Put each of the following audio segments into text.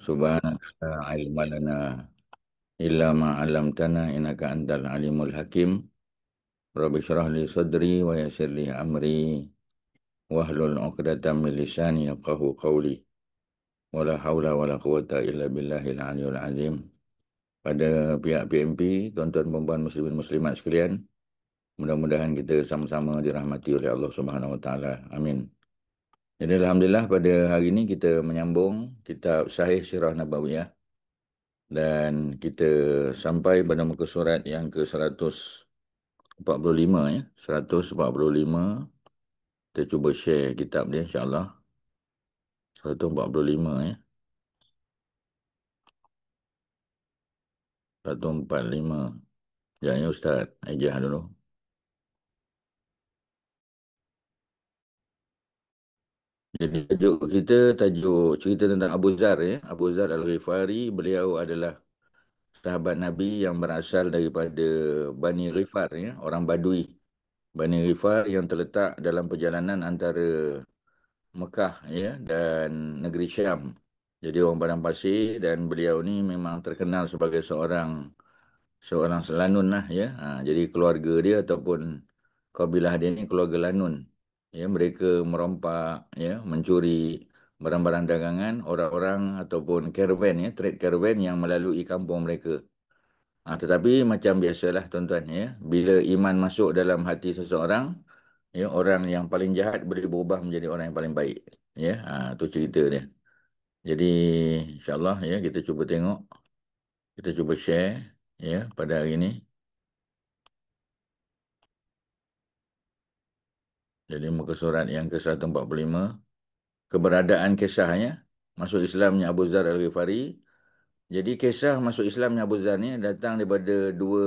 Subhanaka la ilma lana illa ma 'allamtana innaka antal alimul hakim. Rabbi shrah li sadri wa yassir li amri wahlul 'uqdatam min lisani yafqahu qawli. Wala haula wala quwata illa billahil aliyyil azim. Pada pihak PMP, tuan-tuan dan puan muslimin muslimat sekalian, mudah-mudahan kita sama-sama dirahmati oleh Allah Subhanahu wa taala. Amin. Jadi alhamdulillah pada hari ini kita menyambung kitab Sahih Sirah Nabawiyah. Dan kita sampai pada muka surat yang ke-145 ya. 145. Kita cuba share kitab dia insya-Allah. 145 ya. 145. Ya, ya Ustaz. Ejah dulu. Jadi tajuk cerita tentang Abu Zar ya. Abu Zar Al-Ghifari, beliau adalah sahabat Nabi yang berasal daripada Bani Ghifar ya, orang Badui. Bani Ghifar yang terletak dalam perjalanan antara Mekah ya dan negeri Syam. Jadi orang padang pasir, dan beliau ni memang terkenal sebagai seorang seorang selanun lah ya. Jadi keluarga dia ataupun kabilah dia ni keluarga lanun. Ya, mereka merompak ya, mencuri barang-barang dagangan orang-orang ataupun karavan ya, trade karavan yang melalui kampung mereka. Tetapi macam biasalah tuan-tuan ya, bila iman masuk dalam hati seseorang, ya, orang yang paling jahat boleh berubah menjadi orang yang paling baik. Ya, tu cerita dia. Jadi insya-Allah ya, kita cuba tengok, kita cuba share ya pada hari ini. Jadi muka surat yang ke-145, keberadaan kisahnya masuk Islamnya Abu Zar Al-Ghifari. Jadi kisah masuk Islamnya Abu Zar ni datang daripada dua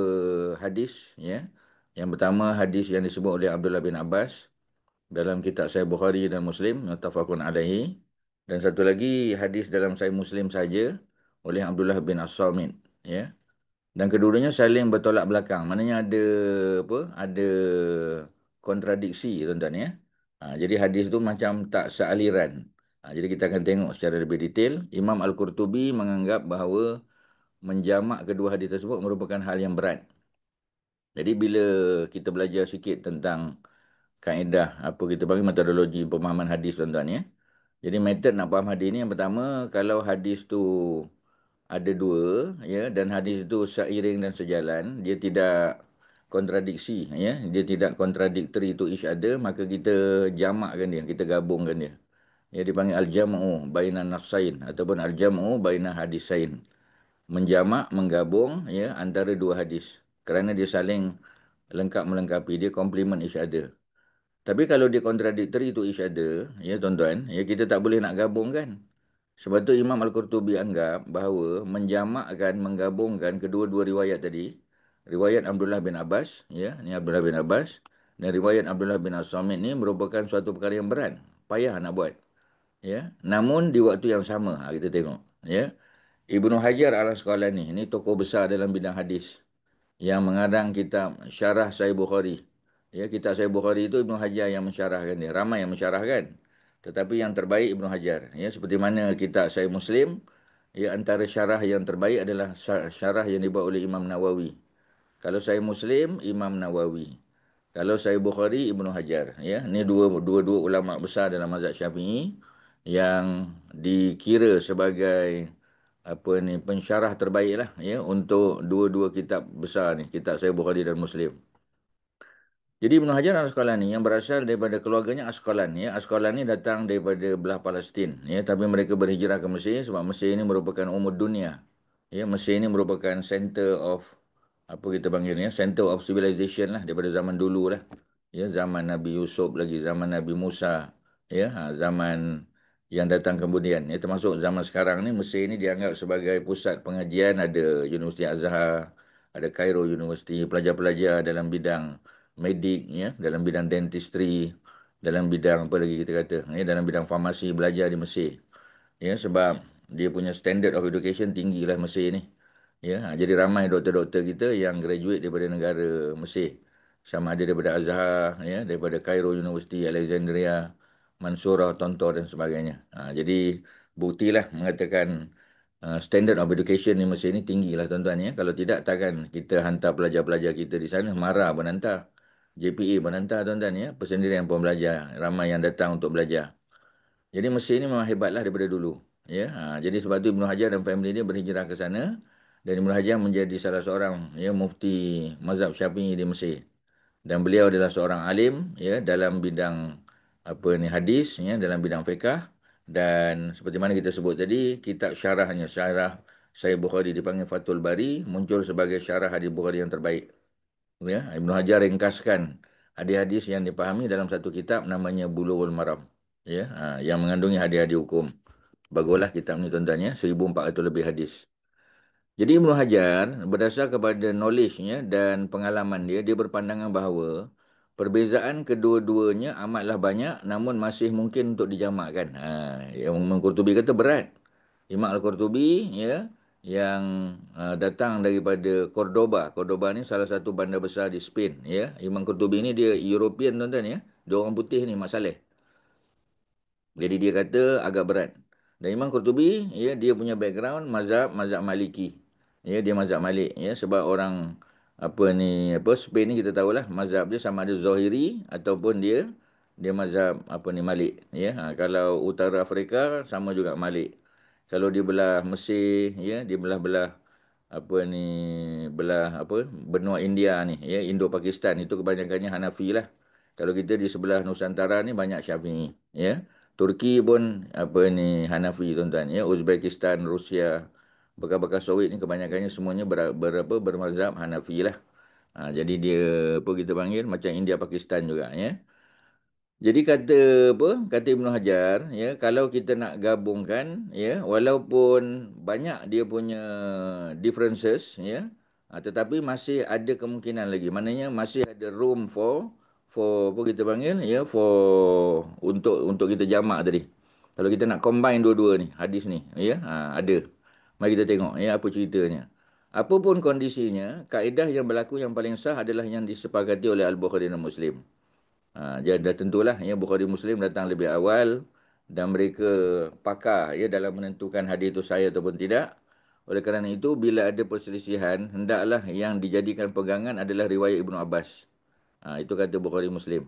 hadis ya. Yang pertama hadis yang disebut oleh Abdullah bin Abbas dalam kitab Sahih Bukhari dan Muslim, muttafaqun alaihi. Dan satu lagi hadis dalam Sahih Muslim saja oleh Abdullah bin As-Samit ya. Dan keduanya saling bertolak belakang. Maknanya ada apa? Ada kontradiksi tuan-tuan ya. Jadi hadis tu macam tak sealiran. Jadi kita akan tengok secara lebih detail. Imam Al-Qurtubi menganggap bahawa menjamak kedua hadis tersebut merupakan hal yang berat. Jadi bila kita belajar sikit tentang kaedah apa kita panggil metodologi pemahaman hadis tuan-tuan ya. Jadi metod nak faham hadis ni, yang pertama, kalau hadis tu ada dua ya, dan hadis itu seiring dan sejalan, dia tidak kontradiksi ya, dia tidak contradictory to each other, maka kita jamakkan dia, kita gabungkan dia. Ya, dipanggil al-jam'u bainan nassain ataupun al-jam'u baina hadisain. Menjamak, menggabung ya antara dua hadis, kerana dia saling lengkap melengkapi, dia complement each other. Tapi kalau dia contradictory to each other ya tuan-tuan, ya kita tak boleh nak gabungkan. Sebab tu Imam Al-Qurtubi anggap bahawa menjamakkan, menggabungkan kedua-dua riwayat tadi, riwayat Abdullah bin Abbas, ya, ni Abdullah bin Abbas, dan riwayat Abdullah bin As-Samit ni merupakan suatu perkara yang berat, payah nak buat, ya. Namun di waktu yang sama, kita tengok, ya. Ibnu Hajar Al-Asqalani ni tokoh besar dalam bidang hadis yang mengarang kitab Syarah Sahih Bukhari. Ya, kitab Sahih Bukhari itu Ibnu Hajar yang mensyarahkan dia. Ramai yang mensyarahkan. Tetapi yang terbaik Ibnu Hajar. Ya, seperti mana kitab Sahih Muslim, ya, antara syarah yang terbaik adalah syarah yang dibuat oleh Imam Nawawi. Kalau Sahih Muslim, Imam Nawawi. Kalau Sahih Bukhari, Ibnu Hajar. Ya, ini dua ulama besar dalam mazhab Syafi'i yang dikira sebagai apa ni, pensyarah terbaik lah ya untuk dua-dua kitab besar ni, kitab Sahih Bukhari dan Muslim. Jadi Ibnu Hajar Al-Asqalani yang berasal daripada keluarganya Asqalan ya. Asqalan ni datang daripada belah Palestin ya, tapi mereka berhijrah ke Mesir sebab Mesir ini merupakan dunia. Ya, Mesir ini merupakan center of apa kita panggilnya, center of civilization lah daripada zaman dulu lah. Ya, zaman Nabi Yusuf lagi, zaman Nabi Musa, ya, zaman yang datang kemudian. Ya, termasuk zaman sekarang ni Mesir ini dianggap sebagai pusat pengajian, ada Universiti Azhar, ada Cairo University, pelajar-pelajar dalam bidang medik ya, dalam bidang dentistry, dalam bidang apa lagi kita kata, ya, dalam bidang farmasi belajar di Mesir. Ya, sebab dia punya standard of education tinggi lah Mesir ni. Ya, jadi ramai doktor-doktor kita yang graduate daripada negara Mesir. Sama ada daripada Azhar, ya, daripada Cairo University, Alexandria, Mansurah, Tontor dan sebagainya. Jadi buktilah mengatakan standard of education di Mesir ni tinggi lah tuan-tuan ya. Kalau tidak takkan kita hantar pelajar-pelajar kita di sana, marah pun hantar. JPA pun hantar tuan-tuan ya. Persendirian pun belajar. Ramai yang datang untuk belajar. Jadi Mesir ni memang hebatlah daripada dulu. Ya, jadi sebab tu Ibnu Hajar dan family dia berhijrah ke sana dan Ibnu Hajar menjadi salah seorang ya mufti mazhab Syafi'i di Mesir. Dan beliau adalah seorang alim ya dalam bidang apa ni hadis ya dalam bidang fiqh dan seperti mana kita sebut tadi kitab syarahnya syarah Sahih Bukhari dipanggil Fathul Bari muncul sebagai syarah hadis Bukhari yang terbaik. Ya, Ibnu Hajar ringkaskan hadis-hadis yang dipahami dalam satu kitab namanya Bulughul Maram. Ya, yang mengandungi hadis-hadis hukum. Baguslah kitab ni tuan-tuan ya, 1,400 lebih hadis. Jadi Ibnu Hajar berdasar kepada knowledge-nya dan pengalaman dia, dia berpandangan bahawa perbezaan kedua-duanya amatlah banyak namun masih mungkin untuk dijamakkan. Yang Imam Qurtubi kata berat. Imam Al-Qurtubi ya yang datang daripada Cordoba. Cordoba ni salah satu bandar besar di Spain ya. Imam Qurtubi ni dia European tuan-tuan ya. Dia orang putih ni Mak Saleh. Jadi dia kata agak berat. Dan Imam Qurtubi, ya, dia punya background mazhab Maliki. Ya, dia mazhab Malik. Ya, sebab orang Spain ni kita tahulah mazhab dia sama ada Zahiri ataupun dia mazhab Malik. Ya, kalau utara Afrika sama juga Malik. Kalau dia belah Mesir, ya, dia belah-belah benua India ni, ya, Indo-Pakistan itu kebanyakannya Hanafi lah. Kalau kita di sebelah Nusantara ni banyak Syafi'i, ya. Turki pun Hanafi tuan-tuan ya. Uzbekistan, Rusia, bekas-bekas Soviet ni kebanyakannya semuanya bermazhab Hanafi lah. Jadi dia apa kita panggil macam India Pakistan juga ya. Jadi kata Ibnu Hajar ya kalau kita nak gabungkan ya walaupun banyak dia punya differences ya tetapi masih ada kemungkinan lagi. Maknanya masih ada room for apa kita panggil ya for untuk kita jamak tadi. Kalau kita nak combine dua-dua ni hadis ni ya ada. Mari kita tengok ya apa ceritanya. Apapun kondisinya, kaedah yang berlaku yang paling sah adalah yang disepakati oleh Al-Bukhari dan Muslim. Jadi dah tentulah ya Bukhari Muslim datang lebih awal dan mereka pakar ya dalam menentukan hadis itu sahih ataupun tidak. Oleh kerana itu bila ada perselisihan hendaklah yang dijadikan pegangan adalah riwayat Ibnu Abbas. Itu kata Bukhari Muslim.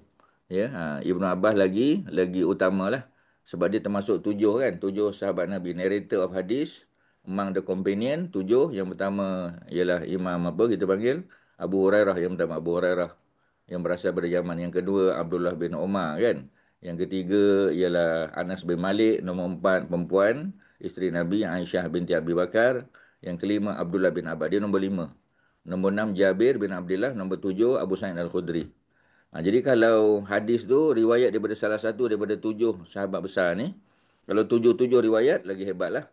Ya, Ibnu Abbas lagi utamalah sebab dia termasuk 7 kan, 7 sahabat Nabi, narrator of hadis, among the companion 7. Yang pertama ialah Imam apa kita panggil Abu Hurairah, yang pertama Abu Hurairah yang berasal dari Yaman. Yang kedua Abdullah bin Umar kan. Yang ketiga ialah Anas bin Malik. Nombor 4 perempuan isteri Nabi Aisyah binti Abi Bakar. Yang kelima Abdullah bin Abbas. Dia nombor 5. Nombor 6 Jabir bin Abdullah. Nombor 7 Abu Sa'id Al-Khudri. Jadi kalau hadis tu riwayat daripada salah satu daripada 7 sahabat besar ni. Kalau 7 riwayat lagi hebat lah.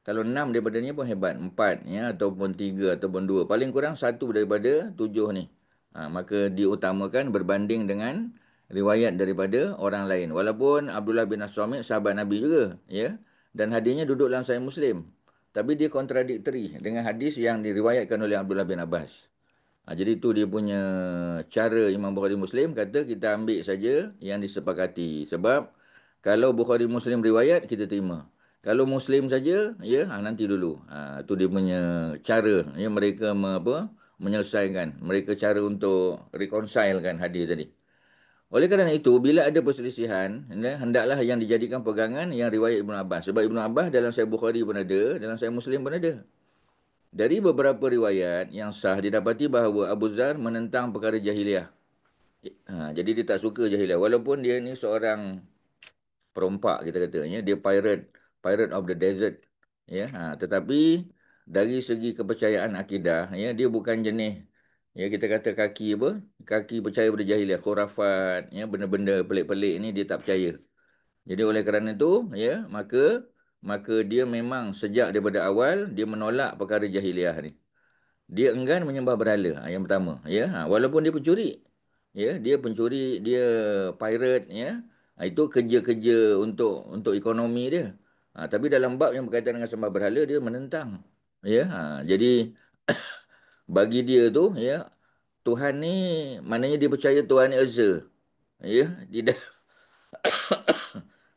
Kalau 6 daripada ni pun hebat. 4 ya, ataupun 3 ataupun 2. Paling kurang 1 daripada 7 ni. Maka diutamakan berbanding dengan riwayat daripada orang lain. Walaupun Abdullah bin As-Samit sahabat Nabi juga. Ya. Dan hadisnya duduk dalam Sahih Muslim. Tapi dia kontradiktori dengan hadis yang diriwayatkan oleh Abdullah bin Abbas. Jadi itu dia punya cara Imam Bukhari Muslim kata kita ambil saja yang disepakati. Sebab kalau Bukhari Muslim riwayat kita terima. Kalau Muslim saja ya nanti dulu. Itu dia punya cara ya mereka menyelesaikan. Mereka cara untuk reconcilekan hadis tadi. Oleh kerana itu bila ada perselisihan ya, hendaklah yang dijadikan pegangan yang riwayat Ibnu Abbas. Sebab Ibnu Abbas dalam Sahih Bukhari pun ada, dalam Sahih Muslim pun ada. Dari beberapa riwayat yang sah didapati bahawa Abu Zar menentang perkara jahiliah. Jadi dia tak suka jahiliah. Walaupun dia ni seorang perompak kita katanya. Dia pirate of the desert. Ya, tetapi dari segi kepercayaan akidah, ya, dia bukan jenis, ya kita kata kaki percaya pada jahiliah. Khurafat, ya, benda-benda pelik-pelik ni dia tak percaya. Jadi oleh kerana itu, ya, maka dia memang sejak daripada awal dia menolak perkara jahiliah ni. Dia enggan menyembah berhala. Yang pertama, ya. Walaupun dia pencuri. Ya, dia pencuri, dia pirate, ya. Itu kerja-kerja untuk ekonomi dia. Tapi dalam bab yang berkaitan dengan sembah berhala dia menentang. Ya, jadi bagi dia tu, ya, Tuhan ni maknanya dia percaya Tuhan ni Eza. Ya, tidak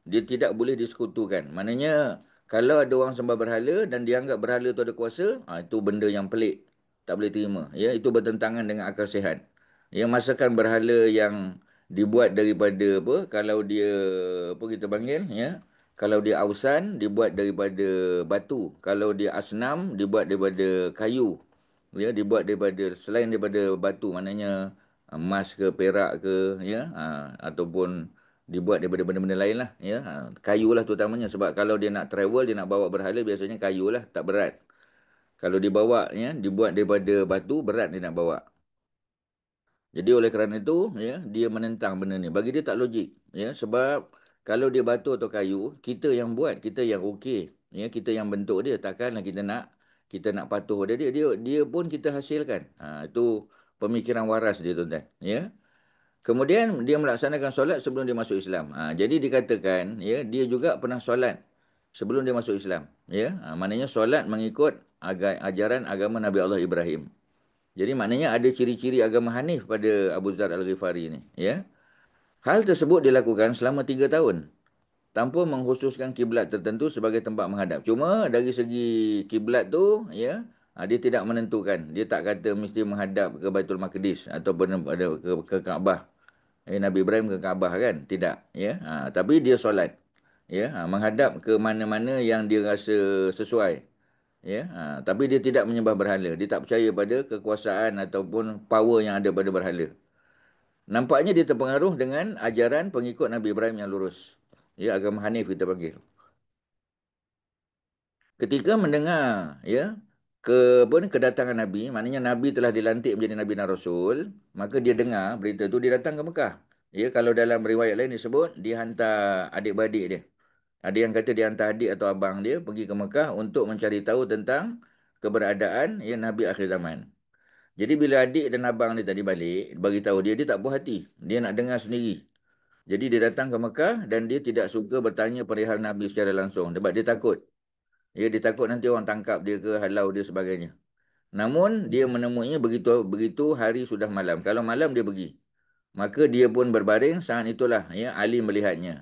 dia tidak boleh disekutukan. Maknanya Kalau ada orang sembah berhala dan dianggap berhala tu ada kuasa, itu benda yang pelik. Tak boleh terima. Ya, itu bertentangan dengan akal sihat. Ya, masakan berhala yang dibuat daripada apa? Kalau dia apa kita panggil, ya. Kalau dia ausan, dibuat daripada batu. Kalau dia asnam, dibuat daripada kayu. Ya, dibuat daripada selain daripada batu, maknanya emas ke perak ke, ya, ataupun dibuat daripada benda-benda lain lah, ya. Kayu lah terutamanya, sebab kalau dia nak travel, dia nak bawa berhala, biasanya kayu lah, tak berat. Kalau dibawa, ya, dibuat daripada batu, berat dia nak bawa. Jadi oleh kerana itu, ya, dia menentang benda ni. Bagi dia tak logik, ya, sebab kalau dia batu atau kayu, kita yang buat, kita yang okey, ya, kita yang bentuk dia, takkanlah kita nak patuh pada dia. Dia pun kita hasilkan. Itu pemikiran waras dia, tuan-tuan, ya. Kemudian dia melaksanakan solat sebelum dia masuk Islam. Jadi dikatakan, ya, dia juga pernah solat sebelum dia masuk Islam. Ya, maknanya solat mengikut ajaran agama Nabi Allah Ibrahim. Jadi maknanya ada ciri-ciri agama Hanif pada Abu Zar Al-Ghifari ni. Ya, hal tersebut dilakukan selama 3 tahun tanpa mengkhususkan kiblat tertentu sebagai tempat menghadap. Cuma dari segi kiblat tu, ya, dia tidak menentukan. Dia tak kata mesti menghadap ke Baitul Maqdis ataupun ke Kaabah. Nabi Ibrahim ke Kaabah kan? Tidak, ya. Tapi dia solat, ya, menghadap ke mana-mana yang dia rasa sesuai, ya. Tapi dia tidak menyembah berhala. Dia tak percaya pada kekuasaan ataupun power yang ada pada berhala. Nampaknya dia terpengaruh dengan ajaran pengikut Nabi Ibrahim yang lurus. Ya, agama Hanif kita panggil. Ketika mendengar, ya, apa ni, kedatangan Nabi, maknanya Nabi telah dilantik menjadi Nabi dan Rasul, maka dia dengar berita tu, dia datang ke Mekah. Ya, kalau dalam riwayat lain disebut dia hantar adik-beradik dia. Ada yang kata dia hantar adik atau abang dia pergi ke Mekah untuk mencari tahu tentang keberadaan, ya, Nabi akhir zaman. Jadi bila adik dan abang dia tadi balik, bagi tahu dia, dia tak puas hati. Dia nak dengar sendiri. Jadi dia datang ke Mekah dan dia tidak suka bertanya perihal Nabi secara langsung sebab dia takut. Ya, dia takut nanti orang tangkap dia ke halau dia sebagainya. Namun dia menemuinya begitu begitu hari sudah malam. Kalau malam dia pergi. Maka dia pun berbaring, saat itulah, ya, Ali melihatnya.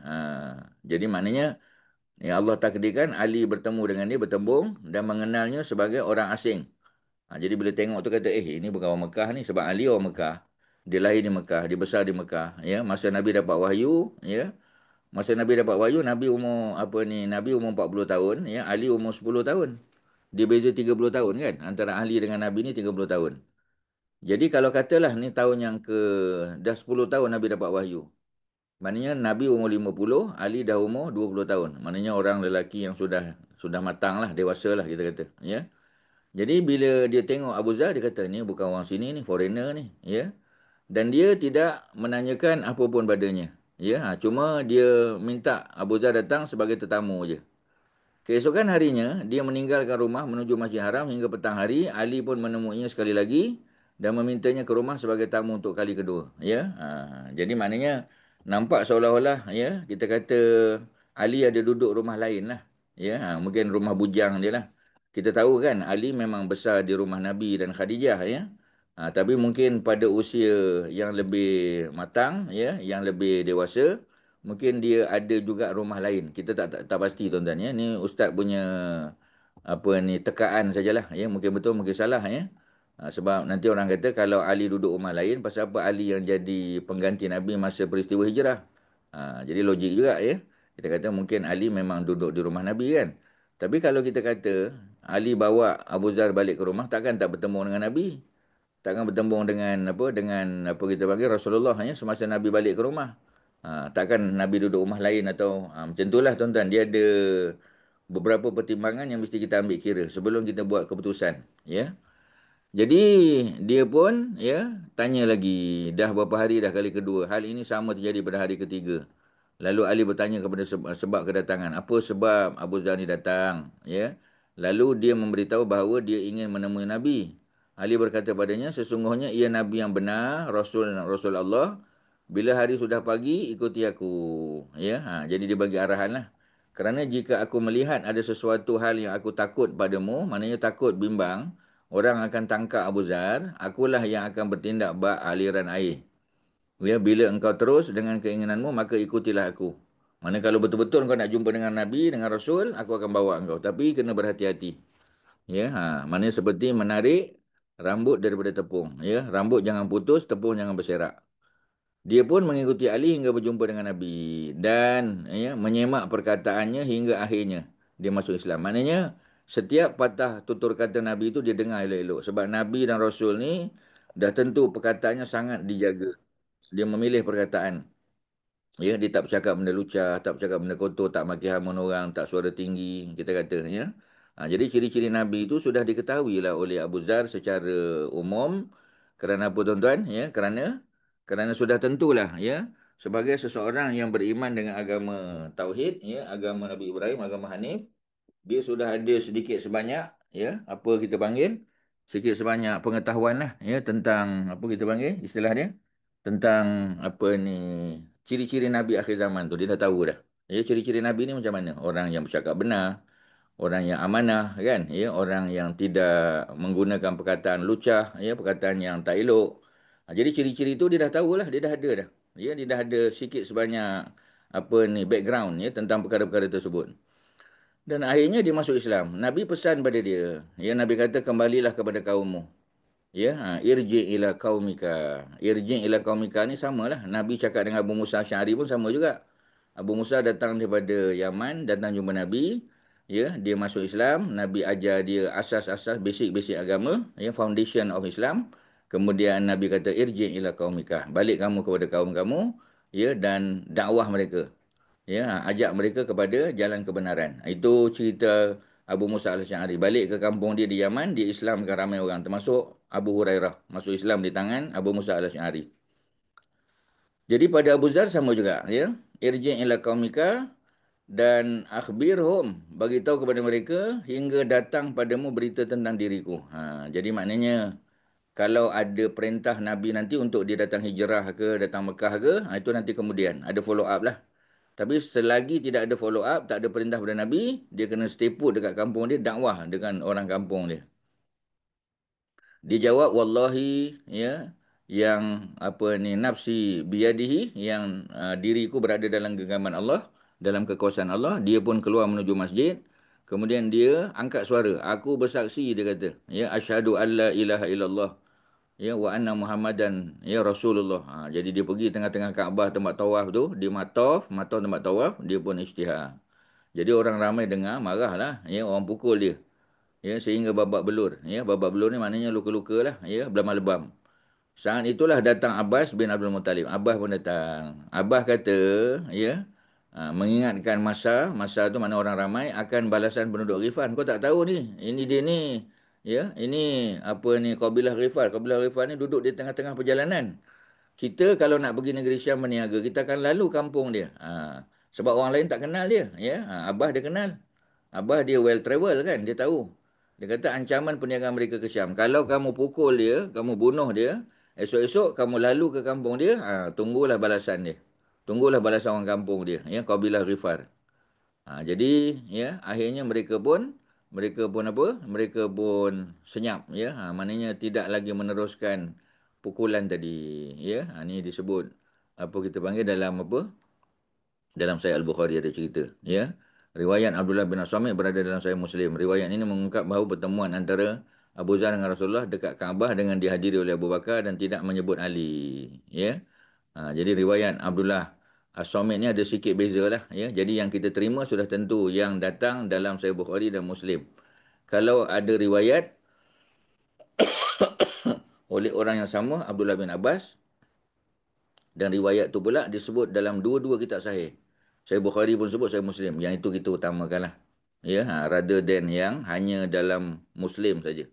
Jadi maknanya, ya, Allah takdirkan Ali bertemu dengan dia, bertembung dan mengenalnya sebagai orang asing. Jadi bila tengok tu kata, ini bukan orang Mekah ni, sebab Ali orang Mekah. Dia lahir di Mekah, dia besar di Mekah, ya. Masa Nabi dapat wahyu, ya. Masa Nabi dapat wahyu, Nabi umur apa ni? Nabi umur 40 tahun, ya. Ali umur 10 tahun. Dia beza 30 tahun kan. Antara Ali dengan Nabi ni 30 tahun. Jadi kalau katalah ni tahun yang dah 10 tahun Nabi dapat wahyu. Maknanya Nabi umur 50, Ali dah umur 20 tahun. Maknanya orang lelaki yang sudah matang lah, dewasa lah kita kata, ya. Jadi bila dia tengok Abu Zar, dia kata, ni bukan orang sini ni, foreigner ni, ya. Dan dia tidak menanyakan apa pun padanya. Ya, cuma dia minta Abu Zar datang sebagai tetamu je. Keesokan harinya, dia meninggalkan rumah menuju Masjid Haram hingga petang hari. Ali pun menemuinya sekali lagi dan memintanya ke rumah sebagai tamu untuk kali kedua. Ya, jadi maknanya nampak seolah-olah, ya, kita kata Ali ada duduk rumah lain lah. Ya, mungkin rumah bujang dia lah. Kita tahu kan Ali memang besar di rumah Nabi dan Khadijah, ya. Tapi mungkin pada usia yang lebih matang, ya, yang lebih dewasa, mungkin dia ada juga rumah lain. Kita tak pasti, tuan-tuan, ya. Ni ustaz punya apa ni, tekaan sajalah, ya. Mungkin betul, mungkin salah, ya. Sebab nanti orang kata kalau Ali duduk rumah lain, pasal apa Ali yang jadi pengganti Nabi masa peristiwa hijrah. Jadi logik juga, ya. Kita kata mungkin Ali memang duduk di rumah Nabi kan. Tapi kalau kita kata Ali bawa Abu Zar balik ke rumah, takkan tak bertemu dengan Nabi. Takkan bertembung dengan apa kita panggil Rasulullah, ya, semasa Nabi balik ke rumah. Takkan Nabi duduk rumah lain atau macam itulah, tuan-tuan. Dia ada beberapa pertimbangan yang mesti kita ambil kira sebelum kita buat keputusan, ya. Jadi dia pun, ya, tanya lagi, dah berapa hari dah kali kedua. Hal ini sama terjadi pada hari ketiga. Lalu Ali bertanya kepada sebab kedatangan. Apa sebab Abu Zar ni datang, ya? Lalu dia memberitahu bahawa dia ingin menemui Nabi. Ali berkata padanya, sesungguhnya ia Nabi yang benar, Rasul Allah. Bila hari sudah pagi, ikuti aku. Ya, jadi dia bagi arahan lah. Kerana jika aku melihat ada sesuatu hal yang aku takut padamu, maknanya takut bimbang, orang akan tangkap Abu Zar, akulah yang akan bertindak bak aliran air. Ya, bila engkau terus dengan keinginanmu, maka ikutilah aku. Mana kalau betul-betul kau nak jumpa dengan Nabi, dengan Rasul, aku akan bawa engkau. Tapi kena berhati-hati. Ya, mana seperti menarik rambut daripada tepung. Ya, rambut jangan putus, tepung jangan berserak. Dia pun mengikuti Ali hingga berjumpa dengan Nabi dan ya, menyemak perkataannya hingga akhirnya dia masuk Islam. Maknanya setiap patah tutur kata Nabi itu dia dengar elok-elok. Sebab Nabi dan Rasul ni dah tentu perkataannya sangat dijaga. Dia memilih perkataan. Ya, dia tak bercakap benda lucah, tak bercakap benda kotor, tak maki hamun orang, tak suara tinggi, kita kata. Ya. Jadi ciri-ciri Nabi itu sudah diketahui lah oleh Abu Zar secara umum. Kerana apa tuan-tuan? Ya, kerana sudah tentulah ya sebagai seseorang yang beriman dengan agama tauhid, ya, agama Nabi Ibrahim, agama Hanif, dia sudah ada sedikit sebanyak ya apa kita panggil sedikit sebanyak pengetahuan lah ya tentang apa kita panggil istilah dia tentang apa ni ciri-ciri Nabi akhir zaman tu dia dah tahu dah. Ya, ciri-ciri Nabi ni macam mana? Orang yang bercakap benar, orang yang amanah kan, ya, orang yang tidak menggunakan perkataan lucah, ya, perkataan yang tak elok. Jadi ciri-ciri tu dia dah tahulah, dia dah ada dah. Ya, dia dah ada sikit sebanyak apa ni background ya tentang perkara-perkara tersebut. Dan akhirnya dia masuk Islam. Nabi pesan pada dia. Ya, Nabi kata kembalilah kepada kaummu. Ya, irji ila qaumika. Irji ila qaumika ni samalah. Nabi cakap dengan Abu Musa Asy'ari pun sama juga. Abu Musa datang daripada Yaman, datang jumpa Nabi. Ya, dia masuk Islam. Nabi ajar dia asas-asas basic-basic agama. Ya, foundation of Islam. Kemudian Nabi kata irji ila qaumika. Balik kamu kepada kaum kamu. Ya, dan dakwah mereka. Ya, ajak mereka kepada jalan kebenaran. Itu cerita Abu Musa al-Asy'ari. Balik ke kampung dia di Yaman, dia Islamkan ramai orang. Termasuk Abu Hurairah. Masuk Islam di tangan Abu Musa al-Asy'ari. Jadi pada Abu Zar sama juga. Ya. Irji' ila qaumika dan akhbirhum. Bagi tahu kepada mereka hingga datang padamu berita tentang diriku. Jadi maknanya kalau ada perintah Nabi nanti untuk dia datang hijrah ke, datang Mekah ke, itu nanti kemudian. Ada follow up lah. Tapi selagi tidak ada follow up, tak ada perintah daripada Nabi, dia kena stay put dekat kampung dia, dakwah dengan orang kampung dia. Dia jawab, wallahi, ya, yang apa ni, nafsi biyadihi, yang diriku berada dalam genggaman Allah, dalam kekuasaan Allah. Dia pun keluar menuju masjid. Kemudian dia angkat suara. Aku bersaksi, dia kata. Ya, asyhadu an la ilaha illallah. Ya, wa anna Muhammadan ya Rasulullah. Jadi dia pergi tengah-tengah Kaabah tempat tawaf tu, dia mataf tempat tawaf, dia pun isytihar. Jadi orang ramai dengar, marahlah, ya, orang pukul dia. Ya, sehingga babak belur. Ya, babak belur ni maknanya luka-luka lah, ya, lebam-lebam. Saat itulah datang Abbas bin Abdul Muttalib. Abbas pun datang. Abbas kata, ya, mengingatkan masa tu mana orang ramai akan balasan penduduk Ghifar. Kau tak tahu ni, ini dia ni, ya, ini apa ni kabilah Ghifar. Kabilah Ghifar ni duduk di tengah-tengah perjalanan. Kita kalau nak pergi negeri Syam berniaga, kita akan lalu kampung dia. Sebab orang lain tak kenal dia, ya. Abah dia kenal. Abah dia well travel kan, dia tahu. Dia kata ancaman perniagaan mereka ke Syam. Kalau kamu pukul dia, kamu bunuh dia, esok-esok kamu lalu ke kampung dia, tunggulah balasan dia. Tunggulah balasan orang kampung dia, ya, kabilah Ghifar. Jadi ya akhirnya mereka pun apa? Mereka pun senyap ya. Maknanya tidak lagi meneruskan pukulan tadi ya. Ini disebut apa kita panggil dalam apa? Dalam Sahih Al-Bukhari ada cerita ya. Riwayat Abdullah bin As-Samit berada dalam Sahih Muslim. Riwayat ini mengungkap bahawa pertemuan antara Abu Zar dengan Rasulullah dekat Kaabah dengan dihadiri oleh Abu Bakar dan tidak menyebut Ali ya. Jadi riwayat Abdullah As-Samit ni ada sikit beza lah. Ya. Jadi yang kita terima sudah tentu yang datang dalam Sahih Bukhari dan Muslim. Kalau ada riwayat oleh orang yang sama, Abdullah bin Abbas, dan riwayat tu pula disebut dalam dua-dua kitab sahih. Sahih Bukhari pun sebut, Sahih Muslim. Yang itu kita utamakan lah. Ya, rather than yang hanya dalam Muslim saja.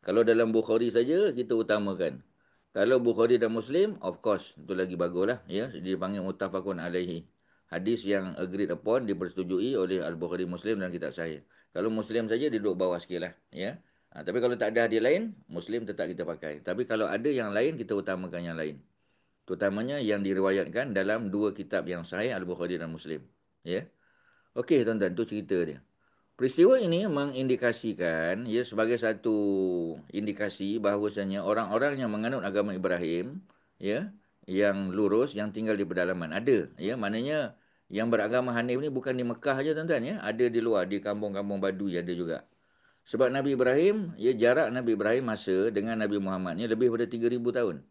Kalau dalam Bukhari saja, kita utamakan. Kalau Bukhari dan Muslim, of course, itu lagi bagus lah. Ya, dia panggil muttafaqun alaihi. Hadis yang agreed upon, dipersetujui oleh Al-Bukhari Muslim dan kitab sahih. Kalau Muslim saja, dia duduk bawah sikit lah. Ya. Tapi kalau tak ada hadis lain, Muslim tetap kita pakai. Tapi kalau ada yang lain, kita utamakan yang lain. Terutamanya yang diriwayatkan dalam dua kitab yang sahih, Al-Bukhari dan Muslim. Ya. Okey, tuan-tuan, itu cerita dia. Peristiwa ini mengindikasikan ya sebagai satu indikasi bahawasanya orang-orang yang menganut agama Ibrahim ya yang lurus yang tinggal di pedalaman ada ya maknanya Yang beragama Hanif ni bukan di Mekah aja tuan-tuan ya, ada di luar, di kampung-kampung Badui ada juga. Sebab Nabi Ibrahim, ya jarak Nabi Ibrahim masa dengan Nabi Muhammad ni lebih pada 3,000 tahun.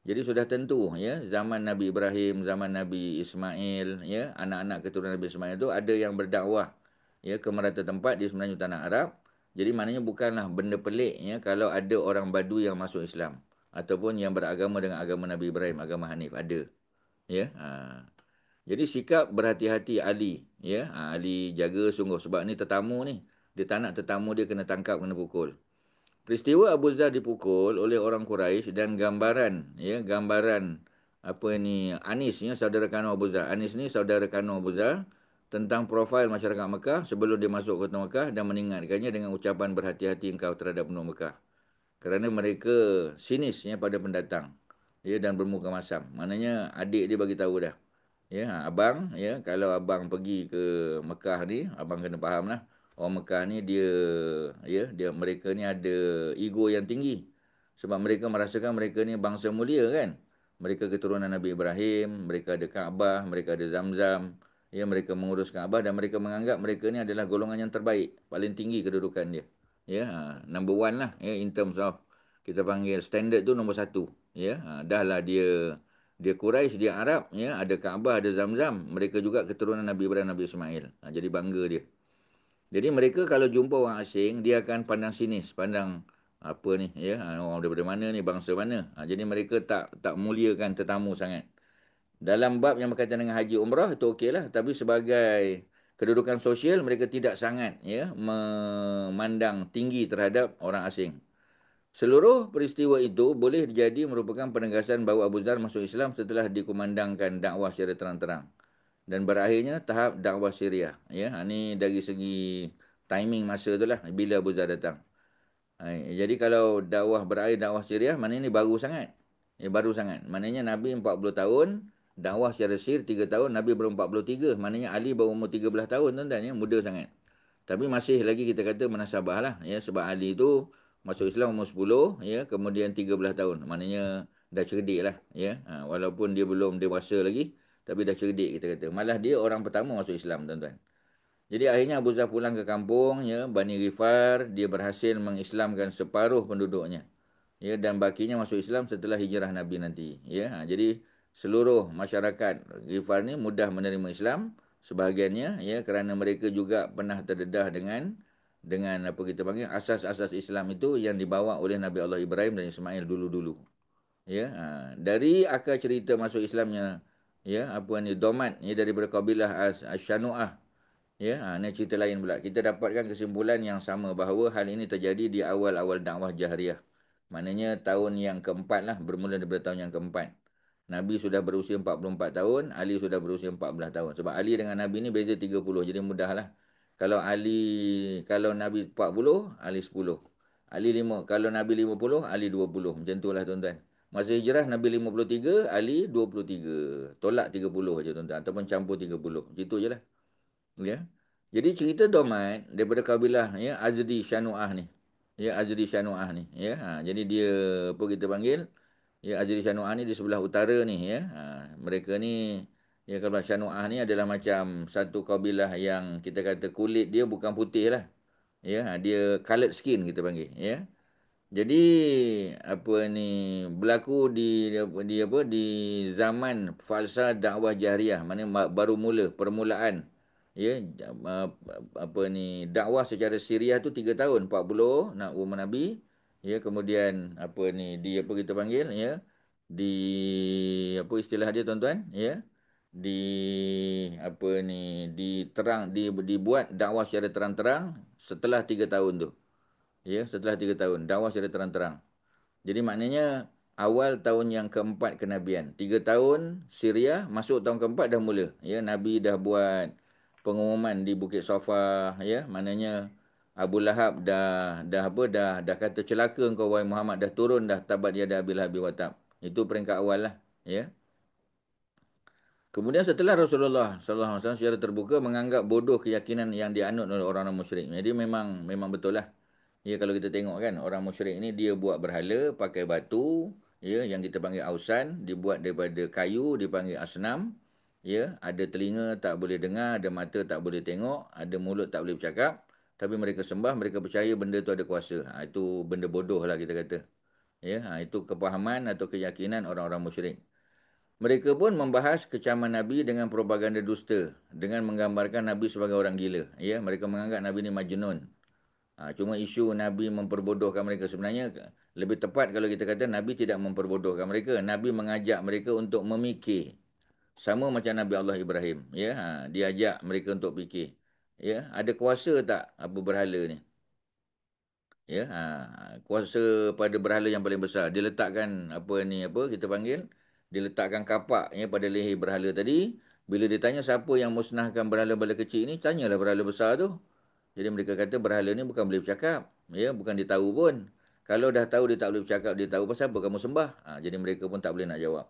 Jadi sudah tentu ya, zaman Nabi Ibrahim, zaman Nabi Ismail, ya, anak-anak keturunan Nabi Ismail itu ada yang berdakwah ya ke merata tempat di semenanjung tanah Arab. Jadi maknanya bukanlah benda pelik ya kalau ada orang Badui yang masuk Islam ataupun yang beragama dengan agama Nabi Ibrahim, agama Hanif ada. Ya. Jadi sikap berhati-hati Ali, ya. Ali jaga sungguh sebab ni tetamu ni. Dia tak nak tetamu dia kena tangkap, kena pukul. Peristiwa Abu Zar dipukul oleh orang Quraisy dan gambaran, ya, gambaran apa ni Anis ya, saudara kandung Abu Zar. Anis ni saudara kandung Abu Zar tentang profil masyarakat Mekah sebelum dia masuk kota Mekah dan mengingatkannya dengan ucapan berhati-hati engkau terhadap penduduk Mekah. Kerana mereka sinis ya pada pendatang. Ya dan bermuka masam. Maknanya adik dia bagi tahu dah. Ya, abang, ya, kalau abang pergi ke Mekah ni, abang kena faham lah. Orang Mekah ni dia, ya, mereka ni ada ego yang tinggi. Sebab mereka merasakan mereka ni bangsa mulia kan. Mereka keturunan Nabi Ibrahim, mereka ada Kaabah, mereka ada Zamzam. Ya, mereka mengurus Kaabah dan mereka menganggap mereka ni adalah golongan yang terbaik. Paling tinggi kedudukan dia. Ya, number one lah, ya, in terms of, kita panggil standard tu nombor satu. Ya, dah lah dia Quraisy, dia Arab, ya, ada Kaabah, ada Zamzam. Mereka juga keturunan Nabi Ibrahim, Nabi Ismail. Jadi bangga dia. Jadi mereka kalau jumpa orang asing, dia akan pandang sinis, pandang apa ni, ya, orang daripada mana ni, bangsa mana. Jadi mereka tak muliakan tetamu sangat. Dalam bab yang berkaitan dengan haji umrah itu okeylah, tapi sebagai kedudukan sosial mereka tidak sangat ya memandang tinggi terhadap orang asing. Seluruh peristiwa itu boleh jadi merupakan penegasan bahawa Abu Zar masuk Islam setelah dikumandangkan dakwah secara terang-terang dan berakhirnya tahap dakwah Syriah. Ya, ini dari segi timing masa itulah bila Abu Zar datang. Jadi kalau dakwah Syriah, maknanya ini baru sangat. Baru sangat. Maknanya Nabi 40 tahun, dakwah secara sir 3 tahun, Nabi baru 43. Maknanya Ali baru umur 13 tahun tuan-tuan ya, muda sangat. Tapi masih lagi kita kata menasabah lah ya, sebab Ali itu masuk Islam umur 10 ya, kemudian 13 tahun. Maknanya dah cerdik lah ya. Walaupun dia belum dewasa lagi, tapi dah cerdik kita kata. Malah dia orang pertama masuk Islam tuan-tuan. Jadi akhirnya Abu Zar pulang ke kampung, ya, Bani Ghifar, dia berhasil mengislamkan separuh penduduknya. Ya, dan bakinya masuk Islam setelah hijrah Nabi nanti. Ya, jadi seluruh masyarakat Ghifar ni mudah menerima Islam sebahagiannya, ya, kerana mereka juga pernah terdedah dengan apa kita panggil asas-asas Islam itu yang dibawa oleh Nabi Allah Ibrahim dan Ismail dulu-dulu. Ya, dari akar cerita masuk Islamnya, ya, apa ni Domat, ya, daripada kabilah As-Syanu'ah. Ya, ini cerita lain pula. Kita dapatkan kesimpulan yang sama bahawa hal ini terjadi di awal-awal dakwah Jahriyah. Maknanya tahun yang keempat lah, bermula daripada tahun yang keempat. Nabi sudah berusia 44 tahun, Ali sudah berusia 14 tahun. Sebab Ali dengan Nabi ni beza 30, jadi mudahlah. Kalau Nabi 40, Ali 10. Kalau Nabi 50, Ali 20. Macam itulah tuan-tuan. Masa hijrah Nabi 53, Ali 23. Tolak 30 aja tuan-tuan. Ataupun campur 30. Macam itu je lah. Ya. Jadi cerita Domat daripada kabilah ya Azdi Syanu'ah ni. Ya, Azdi Syanu'ah ni, ya. Jadi dia apa kita panggil? Ya, Azdi Syanu'ah ni di sebelah utara ni, ya. Mereka ni, ya, kabilah Syanu'ah ni adalah macam satu kabilah yang kita kata kulit dia bukan putih lah. Ya, dia colored skin kita panggil, ya. Jadi apa ni berlaku di zaman fasa dakwah jahriyah, mana baru mula permulaan ya apa ni dakwah secara Syriah tu 3 tahun 40 nak umur Nabi ya, kemudian apa ni di apa kita panggil ya, di apa istilah dia tuan-tuan ya, di apa ni dibuat dakwah secara terang-terang setelah 3 tahun tu. Ya, setelah 3 tahun. Dakwah secara terang-terang. Jadi maknanya awal tahun yang keempat kenabian. 3 tahun Syria, masuk tahun keempat dah mula. Ya, Nabi dah buat pengumuman di Bukit Safa. Ya, maknanya Abu Lahab dah kata celaka engkau wahai Muhammad, dah turun dah tabat yada Abil Lahab watab. Itu peringkat awal lah. Ya. Kemudian setelah Rasulullah SAW secara terbuka menganggap bodoh keyakinan yang dianut oleh orang-orang musyrik. Jadi memang betul lah. Ya, kalau kita tengok kan, orang musyrik ni dia buat berhala pakai batu, ya, yang kita panggil ausan, dibuat daripada kayu, dipanggil asnam. Ya, ada telinga tak boleh dengar, ada mata tak boleh tengok, ada mulut tak boleh bercakap, tapi mereka sembah, mereka percaya benda tu ada kuasa. Itu benda bodoh lah kita kata. Ya, itu kepahaman atau keyakinan orang-orang musyrik. Mereka pun membahas kecaman Nabi dengan propaganda dusta, dengan menggambarkan Nabi sebagai orang gila. Ya, mereka menganggap Nabi ni majnun. Cuma isu Nabi memperbodohkan mereka, sebenarnya lebih tepat kalau kita kata Nabi tidak memperbodohkan mereka. Nabi mengajak mereka untuk memikir. Sama macam Nabi Allah Ibrahim. Ya, dia ajak mereka untuk fikir. Ya, ada kuasa tak apa berhala ni? Ya, kuasa pada berhala yang paling besar. Dia letakkan apa ni, apa kita panggil? Dia letakkan kapak ya pada leher berhala tadi. Bila ditanya siapa yang musnahkan berhala-berhala kecil ni, tanyalah berhala besar tu. Jadi mereka kata berhala ni bukan boleh bercakap. Ya, bukan dia tahu pun. Kalau dah tahu dia tak boleh bercakap, dia tahu pasal apa kamu sembah. Jadi mereka pun tak boleh nak jawab.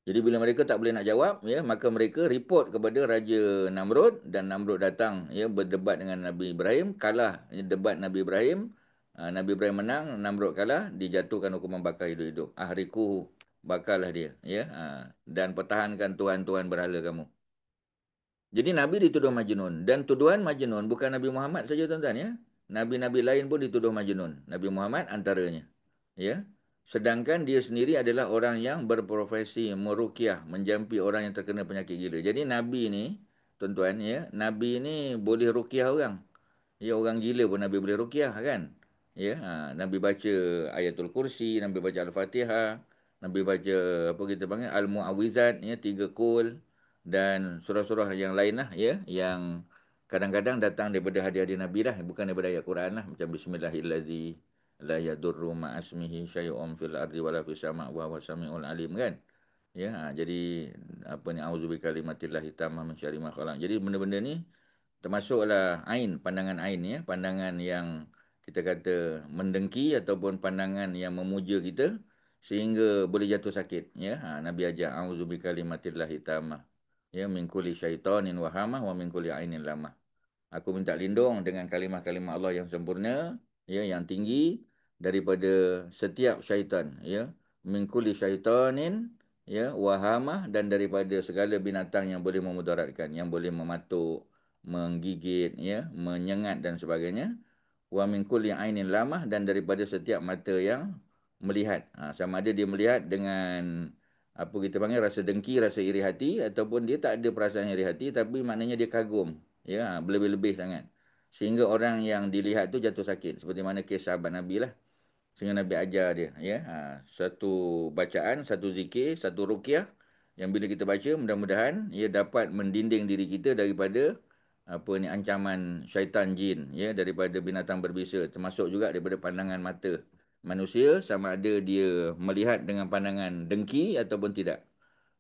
Jadi bila mereka tak boleh nak jawab, ya, maka mereka report kepada Raja Namrud, dan Namrud datang ya berdebat dengan Nabi Ibrahim, kalah ya, debat Nabi Ibrahim. Nabi Ibrahim menang, Namrud kalah, dijatuhkan hukuman bakar hidup-hidup. Ahriku, bakarlah dia, ya. Dan pertahankan tuhan-tuhan berhala kamu. Jadi Nabi dituduh Majnun. Dan tuduhan Majnun bukan Nabi Muhammad saja tuan-tuan ya. Nabi-Nabi lain pun dituduh Majnun. Nabi Muhammad antaranya. Ya. Sedangkan dia sendiri adalah orang yang berprofesi meruqyah, menjampi orang yang terkena penyakit gila. Jadi Nabi ni, tuan-tuan ya, Nabi ni boleh ruqyah orang. Ya, orang gila pun Nabi boleh ruqyah kan. Ya, Nabi baca Ayatul Kursi, Nabi baca Al-Fatihah, Nabi baca apa kita panggil Al-Mu'awwizat ya, 3 kul dan surah-surah yang lain lah ya, yang kadang-kadang datang daripada hadis-hadis Nabi lah, bukan daripada ayat Quran lah, macam Bismillahirrahmanirrahim, la yadurru ma'asmihi syai'un fil ardi wala fis sama' wa huwas samiul alim kan. Ya, jadi apa ni, auzubi kalimatillahi tammah min syarri ma khalaq. Jadi benda-benda ni termasuklah ain, pandangan ain ya, pandangan yang kita kata mendengki ataupun pandangan yang memuja kita sehingga boleh jatuh sakit ya. Nabi ajar auzubi kalimatillahi tammah ya min kulli syaitanin wa hamah wa min kulli ainin lamah. Aku minta lindung dengan kalimah-kalimah Allah yang sempurna, ya, yang tinggi daripada setiap syaitan, ya, min kulli syaitanin, ya, wahamah, dan daripada segala binatang yang boleh memudaratkan, yang boleh mematuk, menggigit, ya, menyengat dan sebagainya. Wa min kulli ainin lamah, dan daripada setiap mata yang melihat. Sama ada dia melihat dengan apa kita panggil rasa dengki, rasa iri hati, ataupun dia tak ada perasaan iri hati tapi maknanya dia kagum. Ya, berlebih-lebih sangat. Sehingga orang yang dilihat tu jatuh sakit. Seperti mana kes sahabat Nabi lah. Sehingga Nabi ajar dia. Ya, satu bacaan, satu zikir, satu ruqyah. Yang bila kita baca, mudah-mudahan ia dapat mendinding diri kita daripada apa ni, ancaman syaitan jin. Ya, daripada binatang berbisa. Termasuk juga daripada pandangan mata manusia. Sama ada dia melihat dengan pandangan dengki ataupun tidak.